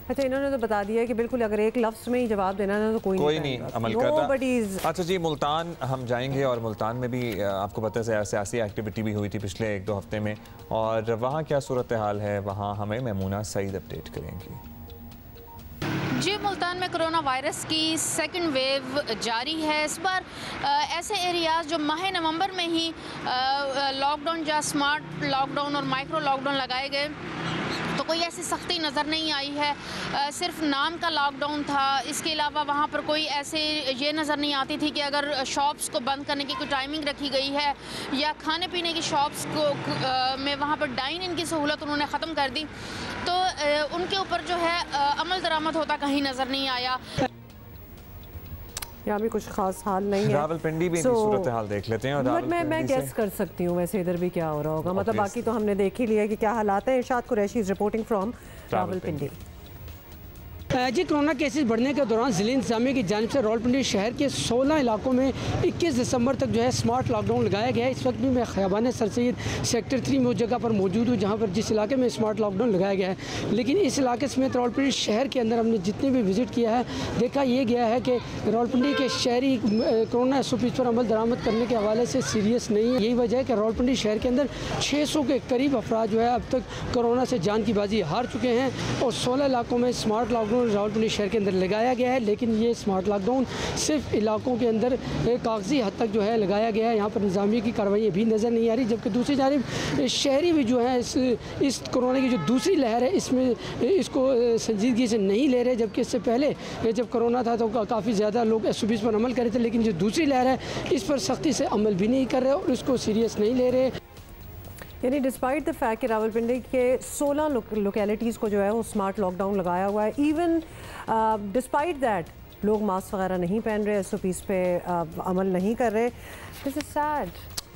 अच्छा, इन्होंने तो बता दिया कि बिल्कुल अगर एक लफ्ज़ में ही जवाब देना है तो कोई नहीं अमल करता। अच्छा जी, मुल्तान हम जाएंगे, और मुल्तान में भी आपको पता है सियासी एक्टिविटी भी हुई थी पिछले 1-2 हफ्ते में, और वहाँ क्या सूरत हाल है वहाँ हमें मेमूना सईद अपडेट करेंगी। जी, मुल्तान में कोरोना वायरस की सेकंड वेव जारी है। इस बार ऐसे एरियाज़ जो माह नवंबर में ही लॉकडाउन या स्मार्ट लॉकडाउन और माइक्रो लॉकडाउन लगाए गए तो कोई ऐसी सख्ती नज़र नहीं आई है। सिर्फ नाम का लॉकडाउन था। इसके अलावा वहाँ पर कोई ऐसे ये नज़र नहीं आती थी कि अगर शॉप्स को बंद करने की कोई टाइमिंग रखी गई है या खाने पीने की शॉप्स को में वहाँ पर डाइन इन की सहूलत उन्होंने ख़त्म कर दी, तो उनके ऊपर जो है अमल दरामद होता कहीं नज़र नहीं आया। यहाँ भी कुछ खास हाल नहीं है। रावलपिंडी भी सूरत हाल देख लेते हैं। बट मैं गेस कर सकती हूँ वैसे इधर भी क्या हो रहा होगा, मतलब बाकी तो हमने देख ही लिया कि क्या हालात है। Irshad Qureshi is reporting from Rawalpindi. जी, कोरोना केसेस बढ़ने के दौरान ज़िले इंतजामिया की जानिब से रावलपिंडी शहर के 16 इलाकों में 21 दिसंबर तक जो है स्मार्ट लॉकडाउन लगाया गया है। इस वक्त भी मैं खयाबान सर सैयद सेक्टर 3 में उस जगह पर मौजूद हूँ जहाँ पर जिस इलाके में स्मार्ट लॉकडाउन लगाया गया है। लेकिन इस इलाके समेत रावलपिंडी शहर के अंदर हमने जितने भी विज़िट किया है, देखा ये गया है कि रावलपिंडी के शहरी कोरोना SOPs पर अमल दरामद करने के हवाले से सीरियस नहीं है। यही वजह है कि रावलपिंडी शहर के अंदर 600 के करीब अफराद जो है अब तक कोरोना से जान की बाजी हार चुके हैं और 16 इलाकों में स्मार्ट लॉकडाउन रावलपिंडी शहर के अंदर लगाया गया है। लेकिन ये स्मार्ट लॉकडाउन सिर्फ इलाकों के अंदर कागजी हद तक जो है लगाया गया है। यहाँ पर निज़ामिया की कार्रवाई भी नज़र नहीं आ रही, जबकि दूसरी जानिब शहरी भी जो है इस कोरोना की जो दूसरी लहर है इसमें इसको संजीदगी से नहीं ले रहे। जबकि इससे पहले जब कोरोना था तो काफ़ी ज़्यादा लोग SOPs पर अमल कर रहे थे, लेकिन जो दूसरी लहर है इस पर सख्ती से अमल भी नहीं कर रहे और इसको सीरियस नहीं ले रहे। यानी डिस्पाइट द फैक्ट कि रावलपिंडी के 16 लोकेलिटीज़ को जो है वो स्मार्ट लॉकडाउन लगाया हुआ है, इवन डिस्पाइट दैट लोग मास्क वगैरह नहीं पहन रहे, SOPs पे अमल नहीं कर रहे। This is sad.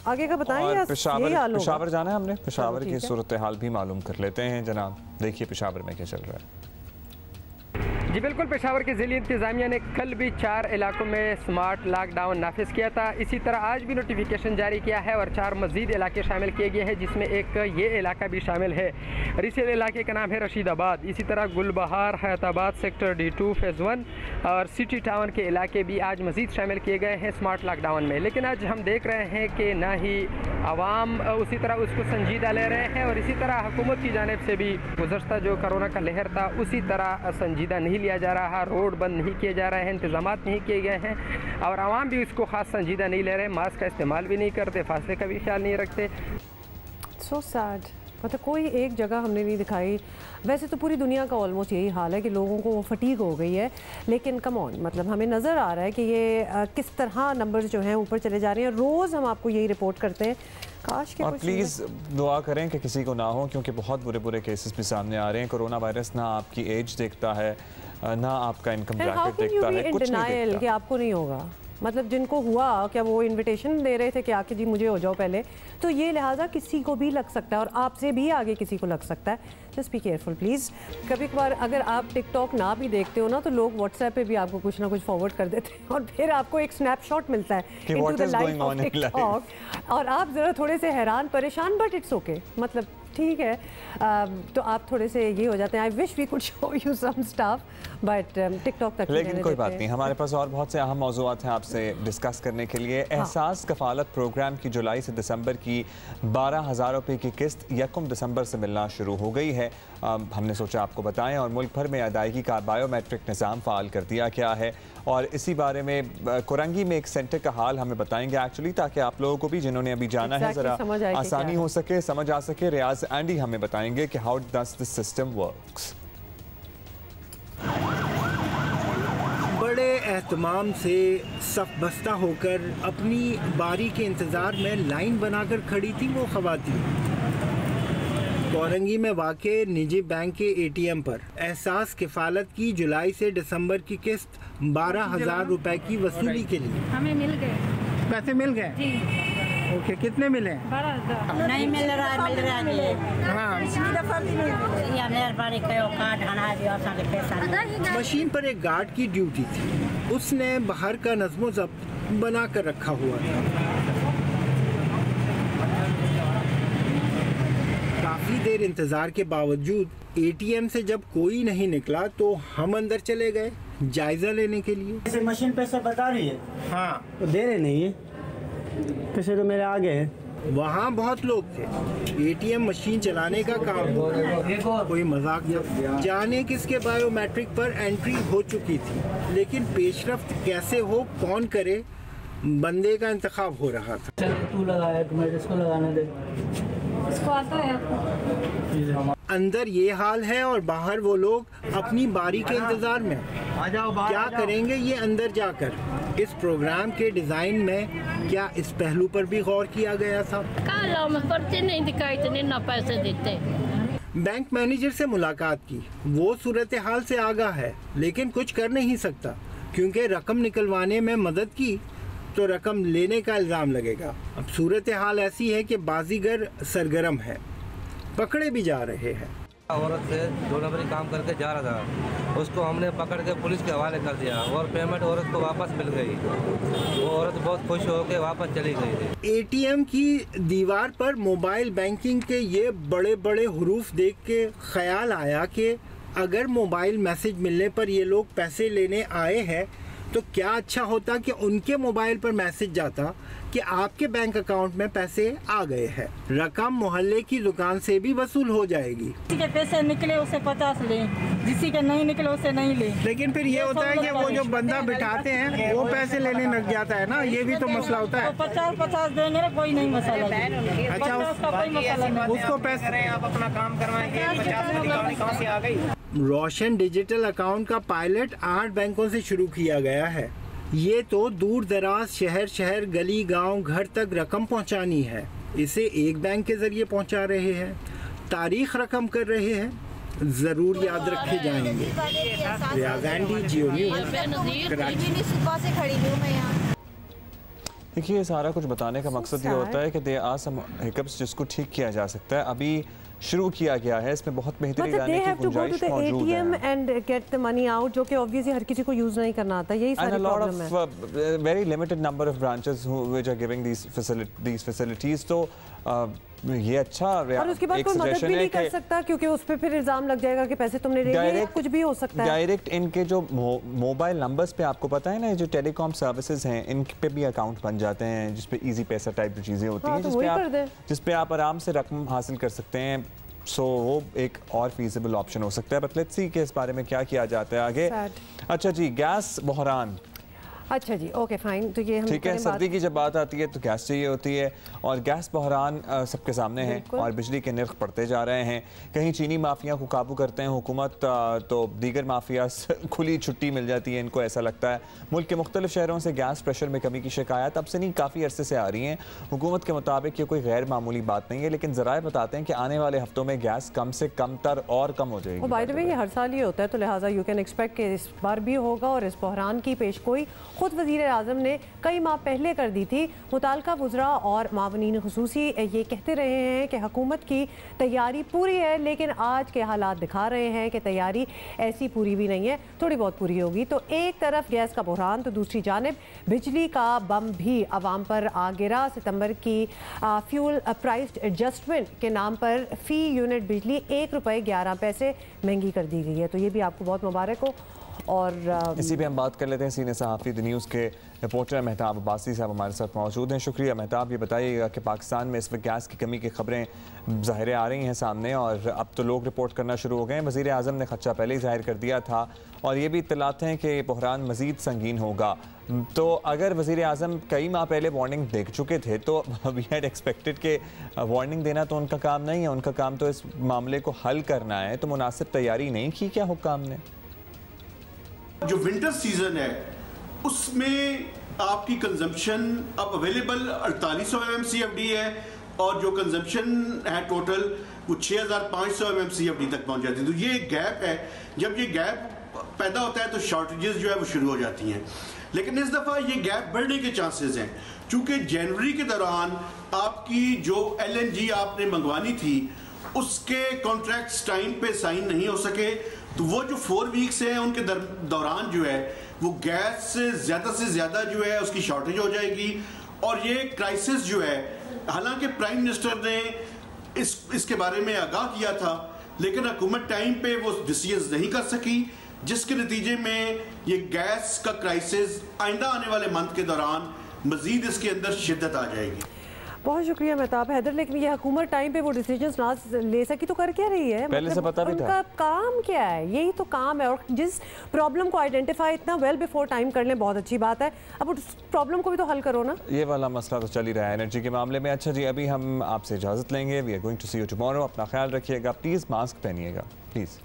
आगे का बताएं या पेशावर जाना है हमने, पेशावर की सूरत हाल भी मालूम कर लेते हैं जनाब। देखिए पेशावर में क्या चल रहा है। जी बिल्कुल, पेशावर की ज़िली इंतज़ामिया ने कल भी 4 इलाकों में स्मार्ट लॉकडाउन नाफिज किया था। इसी तरह आज भी नोटिफिकेशन जारी किया है और 4 मज़ीद इलाके शामिल किए गए हैं, जिसमें एक ये इलाका भी शामिल है। रिसेल इलाके का नाम है रशीदाबाद। इसी तरह गुलबहार, हयाताबाद, सेक्टर D2 फेज़ 1 और सिटी टाउन के इलाके भी आज मज़ीद शामिल किए गए हैं स्मार्ट लॉकडाउन में। लेकिन आज हम देख रहे हैं कि ना ही आवाम उसी तरह उसको संजीदा ले रहे हैं और इसी तरह हुकूमत की जानिब से भी गुज़श्ता जो कोरोना का लहर था उसी तरह संजीदा नहीं लिया जा रहा। रोड बंद नहीं किए जा रहे हैं, इंतजामात नहीं किए गए हैं और आवाम भी इसको ख़ास संजीदा नहीं ले रहे, मास्क का इस्तेमाल भी नहीं करते, फासले का भी ख्याल नहीं रखते। So sad. मतलब कोई एक जगह हमने नहीं दिखाई। वैसे तो पूरी दुनिया का ऑलमोस्ट यही हाल है कि लोगों को फटीग हो गई है, लेकिन कम ऑन, मतलब हमें नज़र आ रहा है कि ये किस तरह नंबर्स जो हैं ऊपर चले जा रहे हैं। रोज़ हम आपको यही रिपोर्ट करते हैं। काश के और प्लीज़ दुआ करें कि किसी को ना हो, क्योंकि बहुत बुरे बुरे केसेस भी सामने आ रहे हैं। कोरोना वायरस ना आपकी एज देखता है, ना आपका इनकम ब्रैकेट देखता है, कुछ नहीं देखता कि आपको नहीं होगा। मतलब जिनको हुआ, क्या वो इनविटेशन दे रहे थे कि आके जी मुझे हो जाओ पहले, तो ये लिहाजा किसी को भी लग सकता है और आपसे भी आगे किसी को लग सकता है। Just be careful please. कभी कभार अगर आप टिकटॉक ना भी देखते हो ना तो लोग व्हाट्सएप पे भी आपको कुछ ना कुछ फॉरवर्ड कर देते हैं और फिर आपको एक स्नैपशॉट मिलता है into the life of TikTok और आप ज़रा थोड़े से हैरान परेशान, बट इट्स ओके, मतलब ठीक है। तो आप थोड़े से ये हो जाते हैं, I wish we could show you some stuff, but TikTok तक लेकिन कोई बात नहीं, हमारे पास और बहुत से अहम मौज़ूआत हैं आपसे डिस्कस करने के लिए। एहसास कफ़ालत प्रोग्राम की जुलाई से दिसंबर की 12,000 रुपये की किस्त 1 दिसंबर से मिलना शुरू हो गई है। हमने सोचा आपको बताएं और मुल्क भर में अदायगी का बायोमेट्रिक निज़ाम फ़ाल कर दिया गया है और इसी बारे में कोरंगी में एक सेंटर का हाल हमें बताएंगे एक्चुअली, ताकि आप लोगों को भी जिन्होंने अभी जाना है ज़रा आसानी हो सके, समझ आ सके। रियाज एंडी हमें बताएंगे कि how does this system works. बड़े एहतमाम से सफ बस्ता होकर अपनी बारी के इंतज़ार में लाइन बनाकर खड़ी थी वो ख़वातीन। कोरंगी में वाक़े निजी बैंक के ATM पर एहसास किफ़ालत की जुलाई से दिसंबर की किस्त 12,000 रुपए की वसूली के लिए हमें मिल गए पैसे मिल गए जी। ओके, कितने मिले? 12,000 नहीं मिल रहा है, मिल रहा है। हाँ, मेहरबानी करो, कार्ड हना दियो, पैसा। मशीन पर एक गार्ड की ड्यूटी थी, उसने बाहर का नज़्मो ज़ब्त बना कर रखा हुआ था। काफ़ी देर इंतज़ार के बावजूद ATM से जब कोई नहीं निकला तो हम अंदर चले गए जायज़ा लेने के लिए। इसे मशीन पैसे बता रही है? हाँ, तो दे रहे नहीं है, पैसे तो मेरे आगे हैं। वहाँ बहुत लोग थे, ATM मशीन चलाने का काम कोई मजाक था। जाने किसके बायोमेट्रिक पर एंट्री हो चुकी थी, लेकिन पेशरफ्त कैसे हो, कौन करे, बंदे का इंतखाब हो रहा था। तू लगाया, तुम्हें इसको लगाने दे, इसको आता है आपको। अंदर ये हाल है और बाहर वो लोग अपनी बारी के इंतजार में। क्या करेंगे ये अंदर जाकर? इस प्रोग्राम के डिजाइन में क्या इस पहलू पर भी गौर किया गया था? पर्चे नहीं दिखाई थे, ना पैसे देते। बैंक मैनेजर से मुलाकात की, वो सूरत हाल से आगाह है लेकिन कुछ कर नहीं सकता, क्योंकि रकम निकलवाने में मदद की तो रकम लेने का इल्ज़ाम लगेगा। अब सूरत हाल ऐसी है कि बाजीगर सरगर्म है, पकड़े भी जा रहे हैं। औरत से 2 नंबरी काम करके जा रहा था, उसको हमने पकड़ के पुलिस के हवाले कर दिया और पेमेंट औरत को वापस मिल गई। वो औरत बहुत खुश होकर वापस चली गई थी। ATM की दीवार पर मोबाइल बैंकिंग के ये बड़े बड़े हुरूफ देख के ख्याल आया कि अगर मोबाइल मैसेज मिलने पर ये लोग पैसे लेने आए हैं तो क्या अच्छा होता कि उनके मोबाइल पर मैसेज जाता कि आपके बैंक अकाउंट में पैसे आ गए हैं। रकम मोहल्ले की दुकान से भी वसूल हो जाएगी। किसी के पैसे निकले उसे 50 ले, किसी के नहीं निकले उसे नहीं ले। लेकिन फिर ये होता है कि वो जो बंदा बिठाते हैं वो पैसे लेने लग जाता है ना, ये भी तो मसला होता है। 50 देंगे ना, कोई नहीं मसला। अच्छा, उसको पैसे आप अपना काम करवाएंगे, 50 कहाँ से आ गई। रोशन डिजिटल अकाउंट का पायलट 8 बैंकों से शुरू किया गया है। ये तो दूर दराज शहर गली गांव घर तक रकम पहुंचानी है, इसे एक बैंक के जरिए पहुंचा रहे हैं, तारीख रकम कर रहे हैं, जरूर याद रखे जाएंगे। रियाज़ जियो न्यूज़ कराची। देखिए, ये सारा कुछ बताने का मकसद ये होता है कि दे आर सम हिकअप्स जिसको ठीक किया जा सकता है। अभी शुरू किया गया है, इसमें बहुत बेहतरी लाने की गुंजाइश मौजूद है। ATM and get the money out, जो कि ऑब्वियसली हर किसी को यूज नहीं करना आता, यही सारी प्रॉब्लम है। Very limited number of branches which are giving these facilities. तो ये अच्छा और उसके बाद कोई मदद भी नहीं कर सकता, क्योंकि उस पर फिर इल्जाम लग जाएगा कि पैसे तुमने ले लिए, कुछ भी हो सकता है। डायरेक्ट इनके जो मोबाइल नंबर्स पे आपको पता है ना, जो टेलीकॉम सर्विसेज हैं, इन पे भी अकाउंट बन जाते हैं जिसपे इजी पैसा टाइप की चीज़ें होती हैं, जिसपे आप आराम से रकम हासिल कर सकते हैं। सो वो एक और फीजिबल ऑप्शन हो सकता है। बट लेट्स सी कि इस बारे में क्या किया जाता है आगे। अच्छा जी, गैस बहरान। अच्छा जी, ओके फाइन। तो ये हम ठीक है, सर्दी की जब बात आती है तो गैस चाहिए होती है, और गैस बहरान सबके सामने है और बिजली के नर्ख बढ़ते जा रहे हैं। कहीं चीनी माफिया को काबू करते हैं हुकूमत, तो दीगर माफिया खुली छुट्टी मिल जाती है, इनको ऐसा लगता है। मुल्क के मुख्तलिफ शहरों से गैस प्रेशर में कमी की शिकायत अब से नहीं, काफ़ी अरसे से आ रही हैं। हुकूमत के मुताबिक ये कोई गैर मामूली बात नहीं है, लेकिन ज़राए बताते हैं कि आने वाले हफ्तों में गैस कम से कम तर और कम हो जाएगी। बाय द वे, ये हर साल ही होता है, तो लिहाजा यू कैन एक्सपेक्ट कि इस बार भी होगा। और इस बहरान की पेशगोई खुद वज़ीर आज़म ने कई माह पहले कर दी थी। मुताल्लिका वज़रा और मावनीन खुसूसी ये कहते रहे हैं कि हुकूमत की तैयारी पूरी है, लेकिन आज के हालात दिखा रहे हैं कि तैयारी ऐसी पूरी भी नहीं है, थोड़ी बहुत पूरी होगी। तो एक तरफ गैस का बहरान, तो दूसरी जानिब बिजली का बम भी आवाम पर आ गिरा। सितंबर की फ्यूल प्राइस एडजस्टमेंट के नाम पर फ़ी यूनिट बिजली ₹1.11 महंगी कर दी गई है। तो ये भी आपको बहुत मुबारक हो। और इसी पे हम बात कर लेते हैं। सीनियर सहाफ़ी द न्यूज़ के रिपोर्टर मेहताब अब्बासी साहब हमारे साथ मौजूद हैं। शुक्रिया मेहताब। ये बताइएगा कि पाकिस्तान में इस वक्त गैस की कमी की खबरें ज़ाहिर आ रही हैं सामने, और अब तो लोग रिपोर्ट करना शुरू हो गए हैं। वज़ीर आज़म ने खदशा पहले ही जाहिर कर दिया था, और ये भी इत्तलात हैं कि बहरान मज़ीद संगीन होगा। तो अगर वज़ीर आज़म कई माह पहले वार्निंग दे चुके थे, तो वी हैड एक्सपेक्टेड कि वार्निंग देना तो उनका काम नहीं है, उनका काम तो इस मामले को हल करना है। तो मुनासिब तैयारी नहीं की क्या हुक्काम ने? जो विंटर सीजन है उसमें आपकी कंजम्पशन अब अवेलेबल 4800 MMCFD है, और जो कंजम्पशन है टोटल वो 6500 MMCFD तक पहुंच जाती है। तो ये गैप है, जब ये गैप पैदा होता है तो शॉर्टेजेस जो है वो शुरू हो जाती हैं। लेकिन इस दफ़ा ये गैप बढ़ने के चांसेस हैं, क्योंकि जनवरी के दौरान आपकी जो LNG आपने मंगवानी थी उसके कॉन्ट्रैक्ट्स टाइम पे साइन नहीं हो सके, तो वो जो 4 वीक्स हैं उनके दौरान जो है वो गैस से ज़्यादा जो है उसकी शॉर्टेज हो जाएगी। और ये क्राइसिस जो है, हालांकि प्राइम मिनिस्टर ने इसके बारे में आगाह किया था, लेकिन हुकूमत टाइम पे वो डिसीजंस नहीं कर सकी, जिसके नतीजे में ये गैस का क्राइसिस आइंदा आने वाले मंथ के दौरान मजीद इसके अंदर शिद्दत आ जाएगी। बहुत शुक्रिया मेहताब हैदर। लेकिन ये हुकूमत टाइम पे वो डिसीजंस ना ले सकी तो कर क्या रही है? पहले से पता भी था उनका काम क्या है, यही तो काम है। और जिस प्रॉब्लम को आइडेंटिफाई इतना वेल बिफोर टाइम कर लें, बहुत अच्छी बात है। अब उस प्रॉब्लम को भी तो हल करो ना। ये वाला मसला तो चल ही रहा है एनर्जी के मामले में। अच्छा जी, अभी हम आपसे इजाज़त लेंगे। We are going to see you tomorrow. अपना ख्याल रखिएगा, प्लीज़ मास्क पहनिएगा प्लीज़।